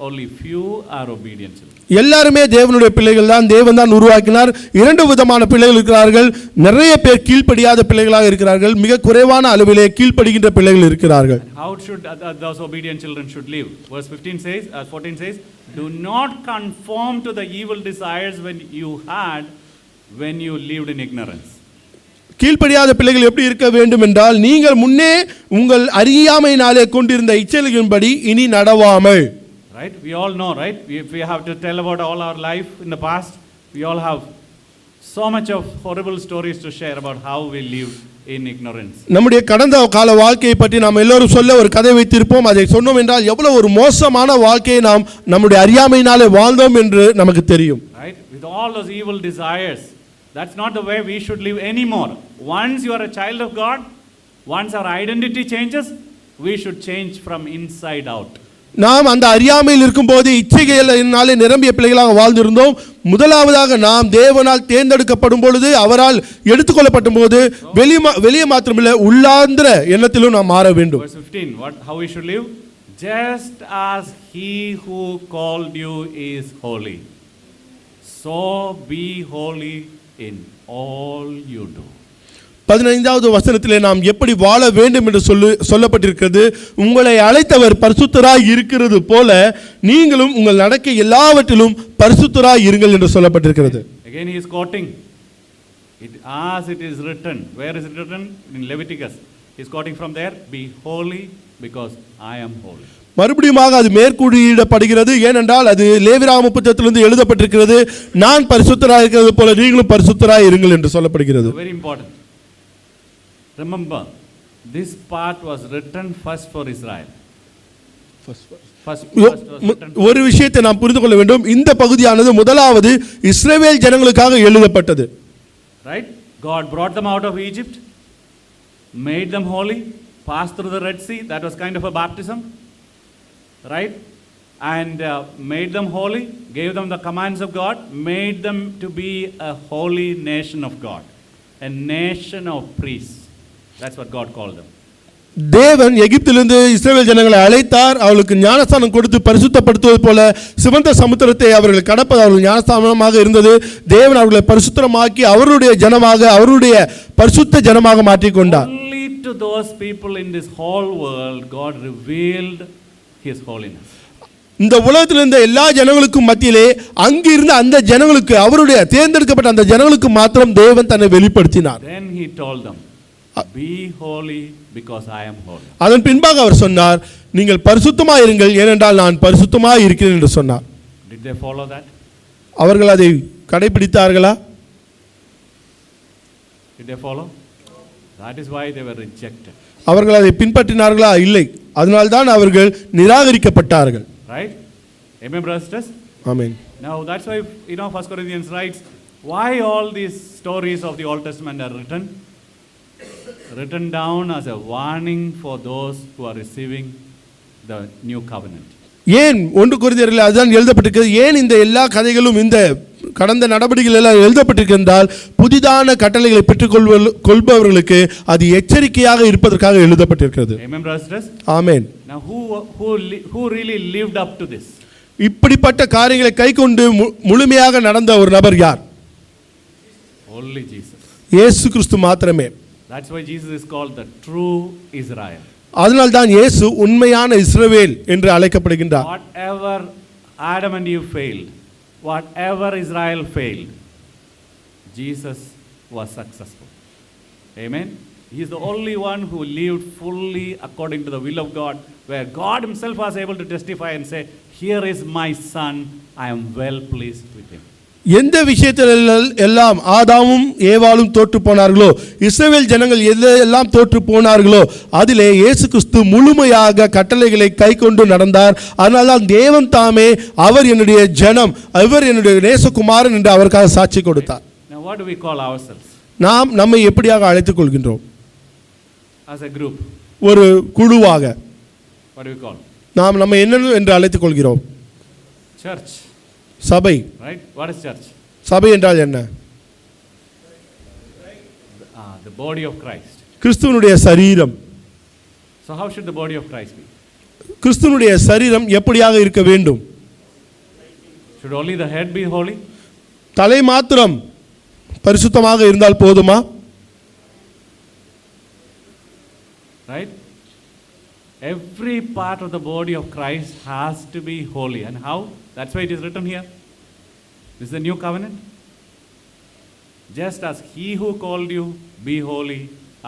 only few are obedient children. எல்லாருமே தேவனுடைய பிள்ளைகள் தான். தேவன் தான் உருவாக்கினார். இரண்டு விதமான பிள்ளைகள் இருக்கிறார்கள். நிறைய பேர் கீழ்ப்படியாத பிள்ளைகளாக இருக்கிறார்கள். மிக குறைவான அளவிலே கீழ்ப்படுகின்ற பிள்ளைகள் இருக்கிறார்கள். How should those obedient children should live? Verse 15 says, 14 says, do not conform to the evil desires when you lived in ignorance. கீழ்ப்படியாத பிள்ளைகள் எப்படி இருக்க வேண்டும் என்றால், நீங்கள் முன்னே உங்கள் அறியாமையினாலே கொண்டிருந்த இச்சைகளின்படி இனி நடவாமல். Right? We all know, right? If we have to tell about all our life in the past, we all have so much of horrible stories to share about how we lived in ignorance. நம்முடைய கடந்த கால வாழ்க்கையை பற்றி நாம் எல்லோரும் சொல்ல ஒரு கதை வைத்திருப்போம். அதை சொன்னோம் என்றால் எவ்வளவு ஒரு மோசமான வாழ்க்கையை நாம் நம்முடைய அறியாமையினாலே வாழ்ந்தோம் என்று நமக்கு தெரியும். Right? With all those evil desires, that's not the way we should live anymore. Once you are a child of God, once our identity changes, we should change from inside out. நாம் அந்த அறியாமையில் இருக்கும்போது இச்சைகளினாலே நிரம்பிய பிள்ளைகளாக வாழ்ந்திருந்தோம். முதலாவதாக நாம் தேவனால் தேர்ந்தெடுக்கப்படும் பொழுது, அவரால் எடுத்துக்கொள்ளப்படும் போது வெளியே மாத்திரமில்லை உள்ளாந்திர எண்ணத்திலும் நாம் மாற வேண்டும். Verse 15, how we should live? Just as He who called you is holy, so be holy in all you do. 15வது வசனத்திலே நாம் எப்படி வாழ வேண்டும் என்று சொல்லப்பட்டிருக்கிறது. உங்களை அழைத்தவர் பரிசுத்தராய் இருக்கிறது போல நீங்களும் உங்கள் நடக்கை எல்லாவற்றிலும் பரிசுத்தராய் இருங்கள் என்று சொல்லப்பட்டிருக்கிறது. Again he is quoting it as it is written. Where is it written? In Leviticus. He is quoting from there, be holy because I am holy. மறுபடியுமாக அது மேற்கூறியிடப்படுகிறது. ஏனென்றால் அது லேவியராகம புத்தகத்திலிருந்து எழுதப்பட்டிருக்கிறது. நான் பரிசுத்தராய் இருக்கிறது போல நீங்களும் பரிசுத்தராய் இருங்கள் என்று சொல்லப்படுகிறது. Very important. Remember, this part was written first for Israel. ஒரு விஷயத்தை நாம் புரிந்து கொள்ள வேண்டும். இந்த பகுதியானது முதலாவது இஸ்ரவேல் ஜனங்களுக்காக எழுதப்பட்டது. Right? God brought them out of Egypt, made them holy, passed through the Red Sea. That was kind of a baptism. Right? And made them holy, gave them the commands of God, made them to be a holy nation of God, a nation of priests. That's what God called them. தேவன் எகிப்திலிருந்து இஸ்ரவேல் ஜனங்களை அழைத்தார். அவர்களுக்கு ஞானஸ்தானம் கொடுத்து பரிசுத்தப்படுத்துவது போல சிவந்த சமுத்திரத்தை அவர்கள் கடப்பது அவர்கள் ஞானஸ்தானமாக இருந்தது. தேவன் அவர்களை பரிசுத்தமாக்கி அவருடைய ஜனமாக, அவருடைய பரிசுத்த ஜனமாக மாற்றிக்கொண்டார். Only to those people in this whole world God revealed His holiness. இந்த உலகத்தில் இருந்த எல்லா ஜனங்களுக்கும் மத்தியிலே அங்கு இருந்த அந்த ஜனங்களுக்கு, அவருடைய தேர்ந்தெடுக்கப்பட்ட அந்த ஜனங்களுக்கு மாத்திரம் தேவன் தன்னை வெளிப்படுத்தினார். Then He told them, be holy because I am holy. அதன் பின்பாக அவர் சொன்னார், நீங்கள் பரிசுத்தமாய் இருங்கள் ஏனென்றால் நான் பரிசுத்தமாய் இருக்கிறேன் என்று சொன்னார். Did they follow that? அவர்கள் அதை கடைபிடித்தார்களா? Did they follow? That is why they were rejected. அவர்கள் அதை பின்பற்றினார்களா? இல்லை. அதனால்தான் அவர்கள் நிராகரிக்கப்பட்டார்கள். Right? Amen, brothers? Amen. Now that's why 1 Corinthians writes, why all these stories of the Old Testament are written down as a warning for those who are receiving the new covenant. ஏன் 1 கொரிந்தியரில் அதுதான் எழுதப்பட்டிருக்கிறது. ஏன் இந்த எல்லா கதைகளும் இந்த கடந்த நடவடிக்கைகள் எல்லாம் எழுதப்பட்டிருக்கின்றால் புதிதான கட்டளைகளை பெற்றுக்கொள்பவர்களுக்கு அது எச்சரிக்கையாக இருப்பதற்காக எழுதப்பட்டிருக்கிறது. Amen, brothers? Amen. Now who really lived up to this? இப்படிப்பட்ட காரியங்களை கைக்கொண்டு முழுமையாக நடந்த ஒரு நபர் யார்? Only Jesus. இயேசு கிறிஸ்து மாத்திரமே. That's why Jesus is called the true Israel. அதனால் தான் இயேசு உண்மையான இஸ்ரவேல் என்று அழைக்கப்படுகின்றார். Whatever Adam and Eve failed, whatever Israel failed, Jesus was successful. Amen. He is the only one who lived fully according to the will of God, where God Himself was able to testify and say, here is my son, I am well pleased with him. எந்த விஷயத்தில் எல்லாம் ஆதாமும் ஏவாளும் தோற்று போனார்களோ, இஸ்ரவேல் ஜனங்கள் எல்லாம் தோற்று போனார்களோ, அதிலே இயேசு கிறிஸ்து முழுமையாக கட்டளைகளை கைக்கொண்டு நடந்தார். அதனால்தான் தேவன் தாமே அவர் என்னுடைய ஜனம், அவர் என்னுடைய நேசகுமாரன் என்று அவருக்காக சாட்சி கொடுத்தார். Now what do we call ourselves? நாம் நம்மை எப்படியாக அழைத்துக் கொள்கின்றோம்? As a group. ஒரு குழுவாக. What do we call? நாம் நம்ம என்ன என்று அழைத்துக் கொள்கிறோம்? Church. சபை. Right? What is church? சபை என்றால் என்ன? The body of Christ. கிறிஸ்துவனுடைய சரீரம். So how should the body of Christ be? கிறிஸ்துவனுடைய சரீரம் எப்படியாக இருக்க வேண்டும்? Should only the head be holy? தலை மாத்திரம் பரிசுத்தமாக இருந்தால் போதுமா? Right? Every part of the body of Christ has to be holy. And how? That's why it is written here. This is the new covenant. Just as He who called you, be holy,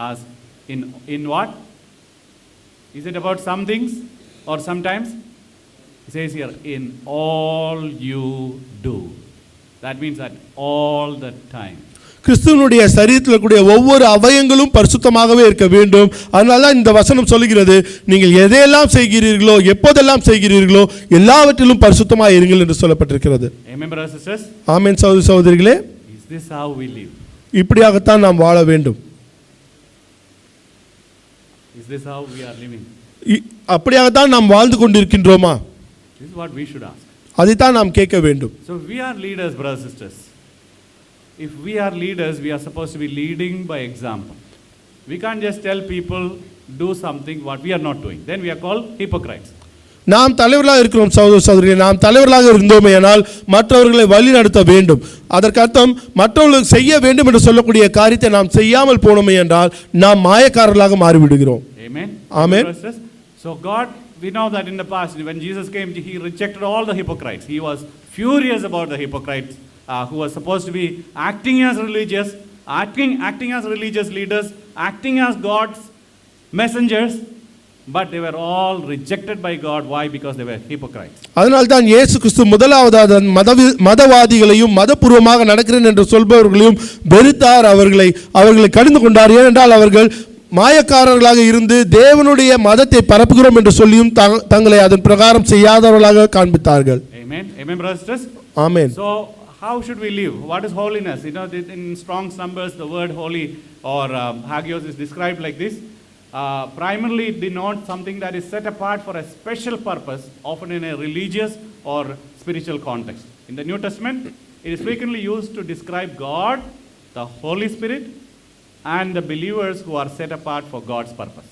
as in what? Is it about some things or sometimes? It says here, in all you do. That means that all the time. கிறிஸ்துவனுடைய சரீரத்தில் கூடிய ஒவ்வொரு அவயங்களும் பரிசுத்தமாகவே இருக்க வேண்டும். அதனால தான் இந்த வசனம் சொல்லுகிறது, நீங்கள் எதையெல்லாம் செய்கிறீர்களோ, எப்போதெல்லாம் செய்கிறீர்களோ எல்லாவற்றிலும் பரிசுத்தமாக இருங்கள் என்று சொல்லப்பட்டிருக்கிறது. Amen, brothers and sisters. ஆமென் சகோதர சகோதரிகளே. Is this how we live? இப்படியாகத்தான் நாம் வாழ வேண்டும். Is this how we are living? அப்படியாகத்தான் நாம் வாழ்ந்து கொண்டிருக்கின்றோமா? This is what we should ask. அதைத்தான் நாம் கேட்க வேண்டும். So we are leaders, brothers and sisters. If we are leaders, we are supposed to be leading by example. We can't just tell people do something what we are not doing. Then we are called hypocrites. நாம் தலைவர்களாக இருக்கிறோம் சகோதர சகோதரிகளே. நாம் தலைவர்களாக இருந்தோமேயானால் மற்றவர்களை வழி நடத்த வேண்டும். அதற்கு அர்த்தம் மற்றவர்களுக்கு செய்ய வேண்டும் என்று சொல்லக்கூடிய காரியத்தை நாம் செய்யாமல் போனோமே என்றால் நாம் மாயக்காரர்களாக மாறிவிடுகிறோம். Amen. Amen. So God, we know that in the past when Jesus came, He rejected all the hypocrites. He was furious about the hypocrites who was supposed to be acting as religious, acting as religious leaders, acting as God's messengers, but they were all rejected by God. Why? Because they were hypocrites. அதனால் தான் இயேசு கிறிஸ்து முதலாவதாக மதவாதிகளையும் மதபூர்வமாக நடக்கிறேன் என்று சொல்பவர்களையும் வெறுத்தார். அவர்களை கடிந்து கொண்டார். ஏனென்றால் அவர்கள் மாயக்காரர்களாக இருந்து தேவனுடைய மதத்தை பரப்புகிறோம் என்று சொல்லியும் தங்களை அதன் பிரகாரம் செய்யாதவர்களாக காண்பித்தார்கள். Amen. Amen, brothers. Amen. So how should we live? What is holiness? In Strong's numbers, the word holy or hagios is described like this. Primarily, it denotes something that is set apart for a special purpose, often in a religious or spiritual context. In the New Testament, it is frequently used to describe God, the Holy Spirit, and the believers who are set apart for God's purpose.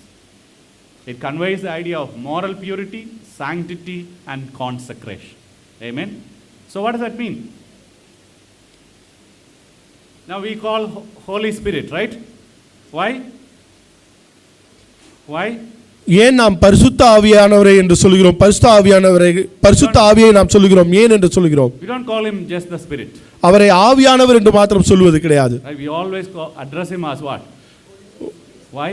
It conveys the idea of moral purity, sanctity, and consecration. Amen. So what does that mean? Now we call Holy Spirit, right? Why? Why? ஏன் நாம் பரிசுத்த ஆவியானவரை என்று சொல்கிறோம்? பரிசுத்த ஆவியை நாம் சொல்கிறோம் ஏன் என்று சொல்கிறோம்? We don't call him just the Spirit. அவரை ஆவியானவர் என்று மாத்திரம் சொல்வது கிடையாது. Right? We always address him as what? Why?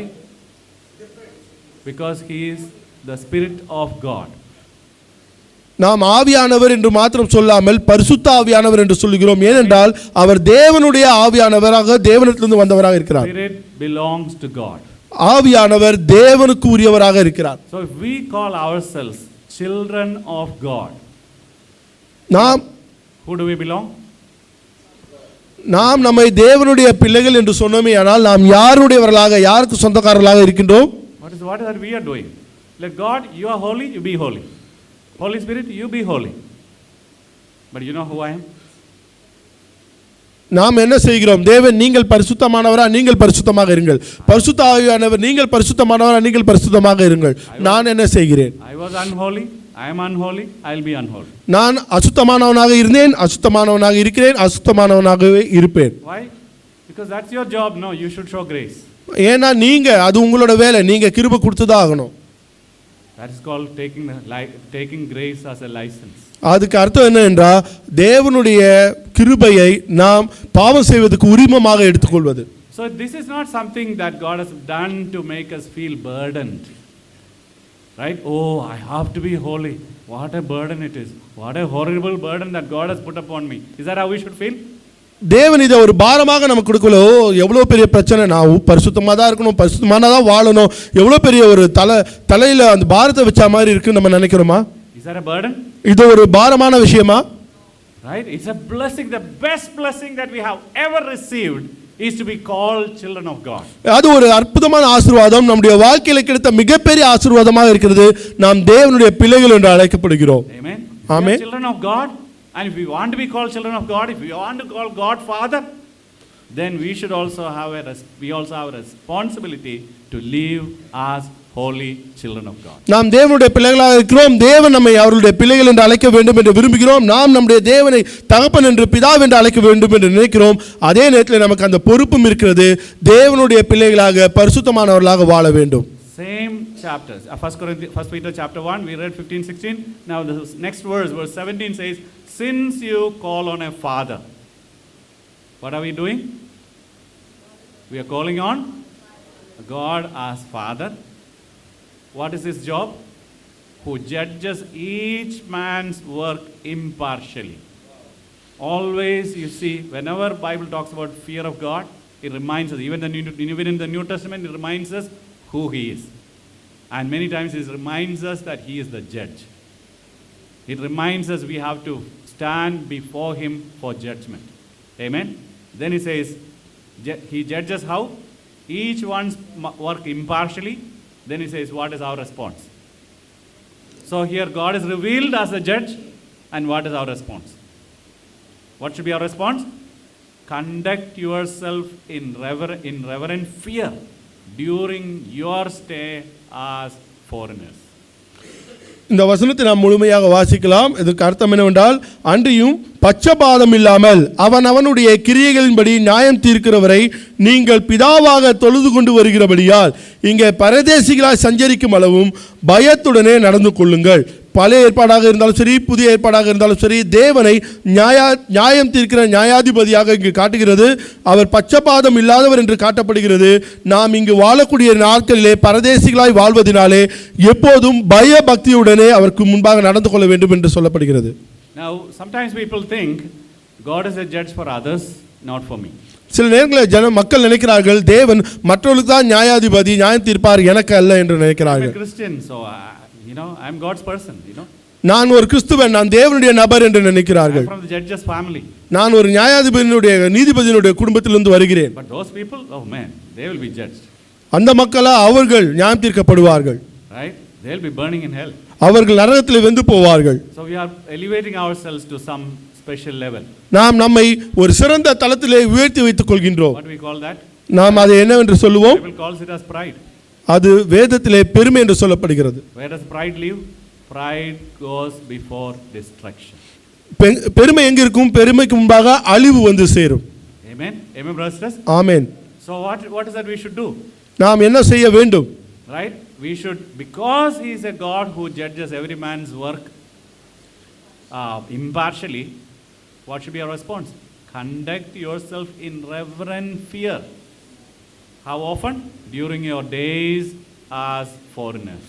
Because he is the Spirit of God. நாம் ஆவியானவர் என்று மாத்திரம் சொல்லாமல் பரிசுத்த ஆவியானவர் என்று சொல்கிறோம். ஏனென்றால் அவர் தேவனுடைய ஆவியானவராக தேவனிடத்திலிருந்து வந்தவராக இருக்கிறார். Spirit belongs to God. ஆவியானவர் தேவனுக்கு உரியவராக இருக்கிறார். So if we call ourselves children of God, நாம் who do we belong? நாம் நம்மை தேவனுடைய பிள்ளைகள் என்று சொன்னோமே, ஆனால் நாம் யாருடையவர்களாக, யாருக்கு சொந்தக்காரர்களாக இருக்கின்றோம்? What is that we are doing? Like God, you are holy, you be holy. Holy Spirit, you be holy. But you know who I am? நாம் என்ன செய்கிறோம்? தேவன் நீங்கள் பரிசுத்தமானவரா, நீங்கள் பரிசுத்தமாக இருங்கள். பரிசுத்த ஆவியானவர் நீங்கள் பரிசுத்தமானவரா, நீங்கள் பரிசுத்தமாக இருங்கள். நான் என்ன செய்கிறேன்? I was unholy, I am unholy, I will be unholy. நான் அசுத்தமானவனாக இருந்தேன், அசுத்தமானவனாக இருக்கிறேன், அசுத்தமானவனாகவே இருப்பேன். Why? Because that's your job. No, you should show grace. ஏன்னா நீங்க, அது உங்களோட வேலை, நீங்க கிருபை கொடுத்துதான் ஆகணும். That is called taking grace as a license. அதுக்கு அர்த்தம் என்ன என்றால், தேவனுடைய கிருபையை நாம் பாவம் செய்வதற்கு உரிமமாக எடுத்துக்கொள்வது. So this is not something that God has done to make us feel burdened. Right? Oh, I have to be holy. What a burden it is. What a horrible burden that God has put upon me. Is that how we should feel? தேவன் இதை ஒரு பாரமாக நமக்கு கொடுக்கல. ஓ, எவ்வளோ பெரிய பிரச்சனை, நான் பரிசுத்தமாக தான் இருக்கணும், பரிசுத்தமாக தான் வாழணும், எவ்வளோ பெரிய ஒரு தலையில் அந்த பாரத்தை வச்ச மாதிரி இருக்குன்னு நம்ம நினைக்கிறோமா? Is that a burden? இது ஒரு பாரமான விஷயமா? Right? It's a blessing. The best blessing that we have ever received is to be called children of God. அது ஒரு அற்புதமான ஆசீர்வாதம், நம்முடைய வாழ்க்கையில கிடைத்த மிகப்பெரிய ஆசீர்வாதமாக இருக்கிறது. நாம் தேவனுடைய பிள்ளைகள் என்று அழைக்கப்படுகிறோம். Amen. Amen. Children of God. And if we want to be called children of God, if we want to call God Father, then we should also have a responsibility to live as holy children of God. நாம் தேவனுடைய பிள்ளைகளாக இருக்கிறோம். தேவன் நம்மை அவருடைய பிள்ளைகள் என்று அழைக்க வேண்டும் என்று விரும்புகிறோம். நாம் நம்முடைய தேவனை தகப்பன் என்று பிதாவென்று என்று அழைக்க வேண்டும் என்று நினைக்கிறோம். அதே நேரத்தில் நமக்கு அந்த பொறுப்பும் இருக்கிறது, தேவனுடைய பிள்ளைகளாக பரிசுத்தமானவர்களாக வாழ வேண்டும். Same chapters. 1 Peter chapter 1, we read 15-16. Now the next verse 17 says, since you call on a father, what are we doing? We are calling on God as Father. What is his job? Who judges each man's work impartially. Always, you see, whenever Bible talks about fear of God, it reminds us, even in the New Testament, it reminds us who he is. And many times it reminds us that he is the judge. It reminds us we have to stand before him for judgment. Amen. Then he says, he judges how? Each one's work impartially. Then he says, what is our response? So here God is revealed as a judge, and what is our response? What should be our response? Conduct yourself in reverent fear during your stay as foreigners. இந்த வசனத்தை நாம் முழுமையாக வாசிக்கலாம். இதற்கு அர்த்தம் என்னவென்றால், அன்றியும் பட்சபாதம் இல்லாமல் அவனுடைய கிரியைகளின்படி நியாயம் தீர்க்கிறவரை நீங்கள் பிதாவாக தொழுது கொண்டு வருகிறபடியால் இங்கே பரதேசிகளாய் சஞ்சரிக்கும் அளவும் பயத்துடனே நடந்து கொள்ளுங்கள். பழைய ஏற்பாடாக இருந்தாலும் சரி, புதிய ஏற்பாடாக இருந்தாலும் சரி, தேவனை நியாயம் தீர்க்கிற நியாயாதிபதியாக இங்கு காட்டுகிறது. அவர் பட்சபாதம் இல்லாதவர் என்று காட்டப்படுகிறது. நாம் இங்கு வாழக்கூடிய நாட்களிலே பரதேசிகளாய் வாழ்வதனாலே எப்போதும் பய பக்தியுடனே அவருக்கு முன்பாக நடந்து கொள்ள வேண்டும் என்று சொல்லப்படுகிறது. Now, sometimes people think God is a judge for others, not for me. சில நேரங்களில் மக்கள் நினைக்கிறார்கள், தேவன் மற்றவர்களுக்கு தான் நியாயாதிபதி, நியாயம் தீர்ப்பார், எனக்கு அல்ல என்று நினைக்கிறார்கள். I'm a Christian, so I'm God's person, நான் ஒரு கிறிஸ்துவன், நான் தேவனுடைய நபர் என்று நினைக்கிறார்கள். I'm from the judge's family. நான் ஒரு நியாயாதிபதியினுடைய நீதிபதியினுடைய குடும்பத்திலிருந்து வருகிறேன். But those people, oh man, they will be judged. அந்த மக்களா அவர்கள் நியாயம் தீர்க்கப்படுவார்கள். Right? They'll be burning in hell. அவர்கள் நரகத்தில் வெந்து போவார்கள். So we are elevating ourselves to some special level. நாம் நம்மை ஒரு சிறந்த தளத்திலே உயர்த்தி வைத்துக் கொள்கின்றோம். What do we call that? நாம் அதை என்னவென்று சொல்லுவோம்? Bible calls it as pride. அது வேதத்திலே பெருமை என்று சொல்லப்படுகிறது. Where does pride live? Pride goes before destruction. பெருமை எங்க இருக்கும்? பெருமைக்கு முன்பாக அழிவு வந்து சேரும். Amen. Amen, brothers. Amen. So what is that we should do? நாம் என்ன செய்ய வேண்டும்? Right? We should, because he is a God who judges every man's work impartially, what should be our response? Conduct yourself in reverent fear. How often? During your days as foreigners.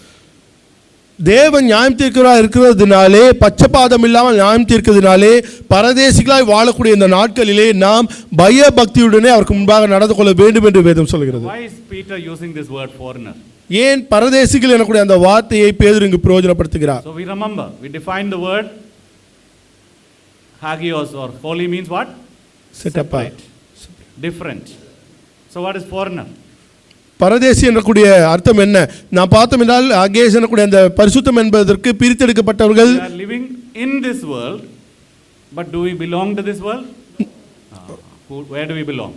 தேவன் நியாயம் தீர்க்கிறவராக இருக்கிறதுனாலே, பட்சபாதம் இல்லாமல் நியாயம் தீர்க்கிறதுனாலே, பரதேசிகளாய் வாழக்கூடிய இந்த நாட்களிலே நாம் பயபக்தியுடனே அவருக்கு முன்பாக நடந்து கொள்ள வேண்டும் என்று வேதம் சொல்கிறது. Why is Peter using this word foreigner? ஏன் பரதேசிகள் எனக்கூடிய அந்த வார்த்தையை பேதுரு இங்கு பிரயோஜனப்படுத்துகிறார்? So we remember, we define the word hagios or holy means what? Set apart. Different. So what is foreigner? பரதேசி எனக்கூடிய அர்த்தம் என்ன? நான் பார்த்தோம் என்றால் அகேஸ் எனக்கூடிய அந்த பரிசுத்தம் என்பதற்கு பிரித்தெடுக்கப்பட்டவர்கள். We are living in this world, but do we belong to this world? Where do we belong?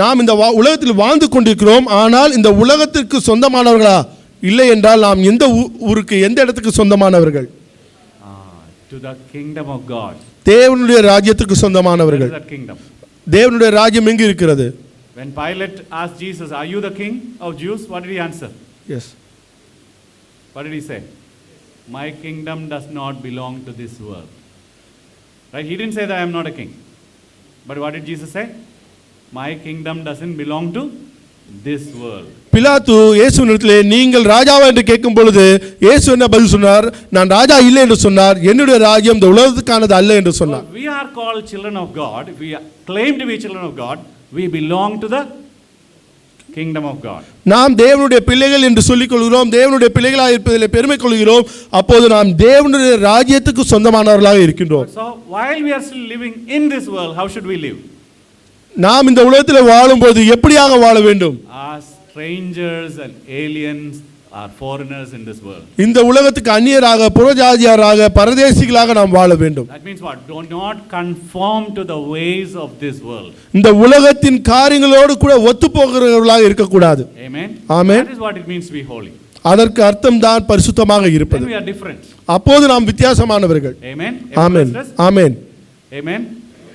நாம் இந்த உலகத்தில் வாழ்ந்து கொண்டிருக்கிறோம், ஆனால் இந்த உலகத்திற்கு சொந்தமானவர்களா? இல்லை என்றால் நாம் எந்த ஊருக்கு, எந்த இடத்துக்கு சொந்தமானவர்கள்? To the kingdom of God. தேவனுடைய ராஜ்யத்துக்கு சொந்தமானவர்கள். Where is that kingdom? தேவனுடைய ராஜ்யம் எங்கு இருக்கிறது? When Pilate asked Jesus, "Are you the king of Jews?" What did he answer? Yes. What did he say? My kingdom does not belong to this world. Right? He didn't say that I am not a king. But what did Jesus say? My kingdom doesn't belong to this world. பிலாத்து இயேசுவினிடத்திலே நீங்கள் ராஜாவா என்று கேட்கும் பொழுது இயேசு என்ன பதில் சொன்னார்? நான் ராஜா இல்லை என்று சொன்னார். என்னுடைய ராஜ்யம் இந்த உலகத்துக்கானது அல்ல என்று சொன்னார். We are called children of God. If we claim to be children of God, we belong to the kingdom of God. நாம் தேவனுடைய பிள்ளைகள் என்று சொல்லிக் கொள்கிறோம், தேவனுடைய பிள்ளைகளாக இருப்பதிலே பெருமை கொள்கிறோம். அப்போது நாம் தேவனுடைய ராஜ்யத்துக்கு சொந்தமானவர்களாக இருக்கின்றோம். So while we are still living in this world, how should we live? நாம் இந்த உலகத்தில் வாழும்போது எப்படியாக வாழ வேண்டும்? As strangers and aliens are foreigners in this world. இந்த உலகத்துக்கு அந்நியராக, புறஜாதியாராக, பரதேசிகளாக நாம் வாழ வேண்டும். That means what? Do not conform to the ways of this world. இந்த உலகத்தின் காரியங்களோடு கூட ஒத்துப்போகிறவர்களாக இருக்கக்கூடாது. Amen. Amen. That is what it means to be holy. அதற்கு அர்த்தம் தான் பரிசுத்தமாக இருப்பது. Then we are different. அப்போது நாம் வித்தியாசமானவர்கள். Amen. Amen. Amen. Amen.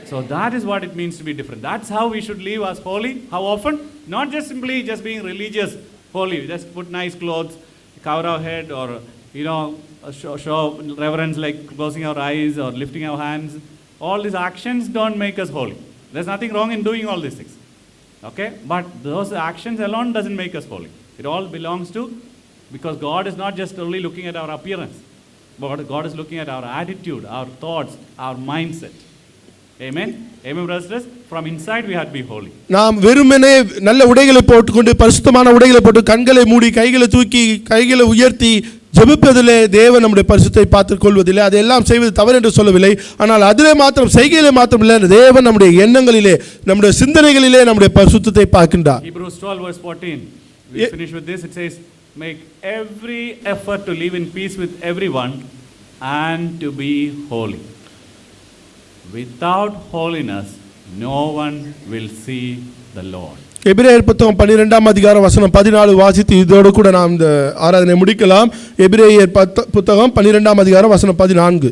So that is what it means to be different. That's how we should live as holy. How often? Not just simply just being religious holy. Just put nice clothes, cover our head, or show reverence like closing our eyes or lifting our hands. All these actions don't make us holy. There's nothing wrong in doing all these things. Okay? But those actions alone doesn't make us holy. It all belongs to, because God is not just only looking at our appearance, but God is looking at our attitude, our thoughts, our mindset. Amen. Amen, brothers. From inside we have to be holy. நாம் வெறுமனே நல்ல உடைகளை போட்டுக்கொண்டு, பரிசுத்தமான உடைகளை போட்டு, கண்களை மூடி, கைகளை தூக்கி, கைகளை உயர்த்தி ஜெபிப்பதிலே தேவன் நம்முடைய பரிசுத்தை பார்த்துக் கொள்வதில்லை. அதெல்லாம் செய்வது தவறு என்று சொல்லவில்லை. ஆனால் அதிலே மாத்திரம், செய்கையிலே மாத்திரம் இல்லை, தேவன் நம்முடைய எண்ணங்களிலே, நம்முடைய சிந்தனைகளிலே நம்முடைய பரிசுத்தத்தை பார்க்கின்றார். Hebrews 12 verse 14. We finish with this. It says, make every effort to live in peace with everyone and to be holy. Without holiness, no one will see the Lord. எபிரேயர் புத்தகம் 12ஆம் அதிகாரம் வசனம் 14 வாசித்து இதோடு கூட நாம் இந்த ஆராதனை முடிக்கலாம். எபிரேயர் புத்தகம் 12ஆம் அதிகாரம் வசனம் 14.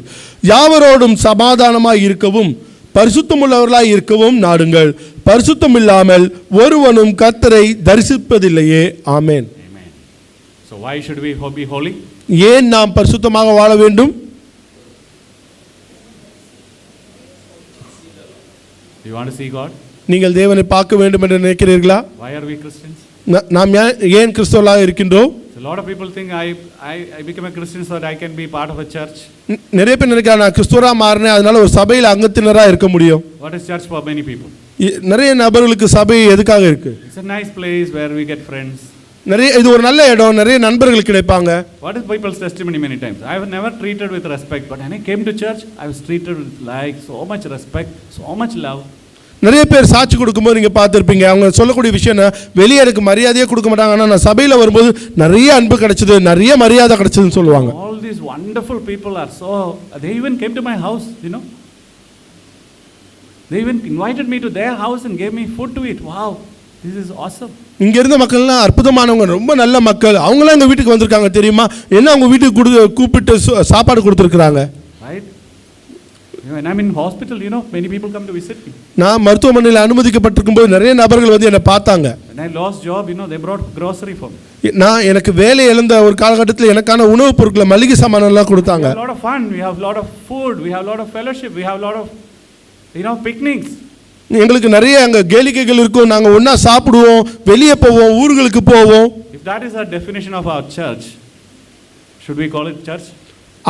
யாவரோடும் சமாதானமாய் இருக்கவும் பரிசுத்தமுள்ளவர்களாய் இருக்கவும் நாடுங்கள். பரிசுத்தம் இல்லாமல் ஒருவனும் கர்த்தரை தரிசிப்பதில்லையே. ஆமென். So why should we be holy? ஏன் நாம் பரிசுத்தமாக வாழ வேண்டும்? Do you want to see God? நீங்கள் தேவனை பார்க்க வேண்டும் என்று நினைக்கிறீர்களா? Why are we Christians? நாம் ஏன் கிறிஸ்தவர்களாக இருக்கின்றோம்? A lot of people think I became a Christian so that I can be part of a church. நிறைய பேர் நினைக்கிறாங்க நான் கிறிஸ்தவரா மாறினேன் அதனால ஒரு சபையில் அங்கத்தினரா இருக்க முடியும். What is church for many people? நிறைய நபர்களுக்கு சபை எதுக்காக இருக்கு? It's a nice place where we get friends. இது ஒரு நல்ல இடம், நிறைய நண்பர்கள் கிடைப்பாங்க. What is people's testimony many times? I was never treated with respect, but when I came to church, I was treated with so much respect, so much love. நிறைய பேர் சாட்சி கொடுக்கும்போது நீங்க பார்த்திருப்பீங்க, அவங்க சொல்லக்கூடிய விஷயம் வெளியே எனக்கு மரியாதையே கொடுக்க மாட்டாங்க, ஆனால் நான் சபையில் வரும்போது நிறைய அன்பு கிடைச்சது, நிறைய மரியாதை கிடைச்சதுன்னு சொல்லுவாங்க. All these wonderful people are so, they even came to my house, They even invited me to their house and gave me food to eat. Wow. This is awesome. இங்க இருந்த மக்கள்லாம் அற்புதமானவங்க, ரொம்ப நல்ல மக்கள். அவங்களாம் எங்க வீட்டுக்கு வந்திருக்காங்க தெரியுமா? என்ன அவங்க வீட்டுக்கு கூப்பிட்டு சாப்பாடு கொடுத்துருக்காங்க. Right? When I'm in hospital, many people come to visit me. நான் மருத்துவமனையில் அனுமதிக்கப்பட்டிருக்கும் போது நிறைய நபர்கள் வந்து என்னை பார்த்தாங்க. When I lost job, they brought grocery for me. நான் எனக்கு வேலை இழந்த ஒரு காலகட்டத்தில் எனக்கான உணவுப் பொருட்களை, மளிகை சாமான் எல்லாம் கொடுத்தாங்க. We have a lot of fun, we have a lot of food, we have a lot of fellowship, we have a lot of picnics. எங்களுக்கு நிறைய அங்க கேளிக்கைகள் இருக்கும், நாங்க ஒண்ணா சாப்பிடுவோம், வெளியே போவோம், ஊர்களுக்கு போவோம். If that is our definition of our church, should we call it church?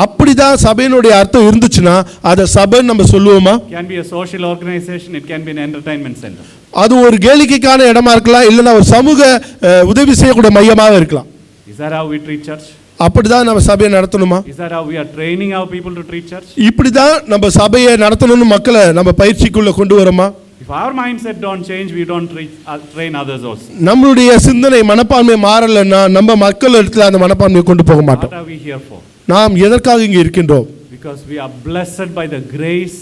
அப்படிதான் சபையினுடைய அர்த்தம் இருந்துச்சுன்னா அதை சபைன்னு நம்ம சொல்லுவோமா? It can be a social organization, it can be an entertainment center. அது ஒரு கேளிக்கைக்கான இடமா இருக்கலாம், இல்லைன்னா ஒரு சமூக உதவி செய்யக்கூடிய மையமாக இருக்கலாம். Is that how we treat church? அப்படிதான் நம்ம சபையை நடத்தணுமா? Is that how we are training our people to treat church? இப்படிதான் நம்ம சபையை நடத்தணும்னு மக்களை நம்ம பயிற்சிக்குள்ள கொண்டு வரோமா? If our mindset don't change, we don't train others also. நம்மளுடைய சிந்தனை மனப்பான்மை மாறலைன்னா நம்ம மக்கள் இடத்துல அந்த மனப்பான்மையை கொண்டு போக மாட்டோம். What are we here for? நாம் எதற்காக இங்கே இருக்கின்றோம்? Because we are blessed by the grace.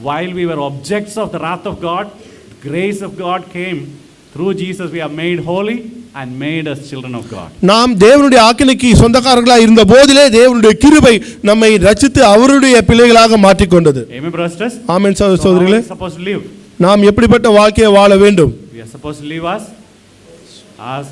While we were objects of the wrath of God, the grace of God came through Jesus. We are made holy and made us children of God. நாம் தேவனுடைய ஆக்கினைக்கு சொந்தக்காரர்களாக இருந்த போதிலே தேவனுடைய கிருபை நம்மை ரட்சித்து அவருடைய பிள்ளைகளாக மாற்றிக்கொண்டது. Amen, brothers. ஆமென் சகோதரர்களே. We are supposed to live. நாம் எப்படிப்பட்ட வாழ்க்கையை வாழ வேண்டும்? We are supposed to live as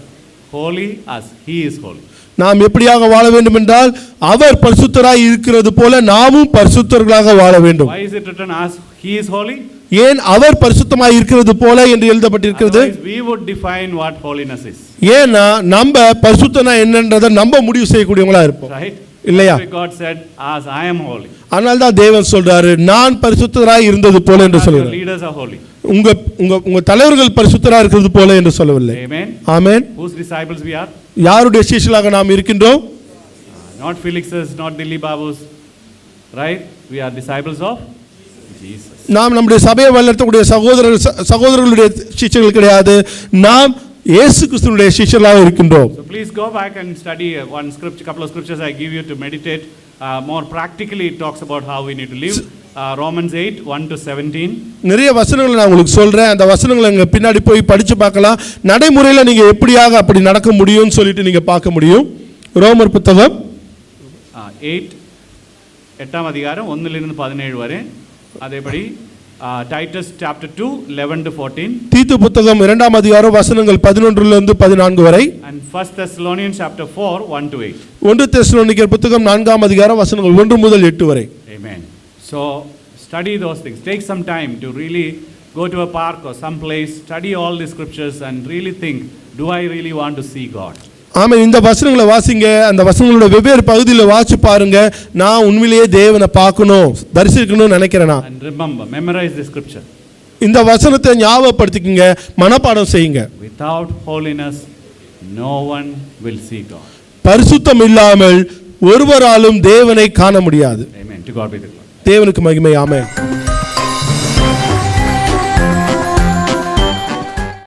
holy as He is holy. நாம் எப்படியாக வாழ வேண்டும் என்றால் அவர் பரிசுத்தராய் இருக்கிறது போல நாமும் பரிசுத்தர்களாக வாழ வேண்டும். Why is it written as He is holy? ஏன் அவர் பரிசுத்தமாய் இருக்கிறது போல என்று எழுதப்பட்டிருக்கிறது? We would define what holiness is. ஏன்னா நம்ம பரிசுத்தனா என்னன்றதை நம்ம முடிவு செய்யக்கூடியவங்களா இருப்போம். Right? இல்லையா? God said, as I am holy. அதனால தான் தேவன் சொல்றாரு, நான் பரிசுத்தராய் இருந்தது போல என்று சொல்றாரு. Your leaders are holy. உங்க தலைவர்கள் பரிசுத்தராய் இருக்கிறது போல என்று சொல்லவில்லை. Amen. Amen. Whose disciples we are? யாருடைய சீஷர்களாக நாம் இருக்கின்றோம்? Not Felix's, not Dilly Babu's. Right? We are disciples of Jesus. நாம் நம்முடைய சபையை வளர்த்தக்கூடிய சகோதரர்களுடைய சீஷர்கள் கிடையாது, நாம் இயேசு கிறிஸ்துவினுடைய சீஷர்களாக இருக்கின்றோம். So please go back and study one scripture, couple of scriptures I give you to meditate. More practically it talks about how we need to live. Romans 8, 1 to 17. நிறைய வசனங்களை நான் உங்களுக்கு சொல்றேன், அந்த வசனங்களை நீங்க பின்னாடி போய் படிச்சு பார்க்கலாம். நடைமுறையில் நீங்க எப்படியாக அப்படி நடக்க முடியும்னு சொல்லிட்டு நீங்க பார்க்க முடியும். ரோமர் புத்தகம் 8ஆம் அதிகாரம் 1 லிருந்து 17 வரை. அதேபடி Titus chapter 2, 11 to 14. தீத்து புத்தகம் 2ஆம் அதிகாரம் வசனங்கள் 11 லிருந்து 14 வரை. And 1 Thessalonians chapter 4, 1 to 8. 1 தெசலோனிக்கர் புத்தகம் 4ஆம் அதிகாரம் வசனங்கள் 1 முதல் 8 வரை. Amen. So study those things. Take some time to really go to a park or some place, study all the scriptures and really think, do I really want to see God? ஆமென். இந்த வசனங்களை வாசிங்க, அந்த வசனங்களோட வெவ்வேறு பகுதியில் வாசி பாருங்க. நான் உண்மையிலேயே தேவனை பார்க்கணும், தரிசிக்கணும்னு நினைக்கிறேனா? And remember, memorize the scripture. இந்த வசனத்தை ஞாபகப்படுத்திக்கங்க, மனப்பாடம் செய்யுங்க. Without holiness, no one will see God. பரிசுத்தம் இல்லாமல் ஒருவராலும் தேவனை காண முடியாது. Amen. To God be the glory. தேவனுக்கு மகிமை. ஆமென்.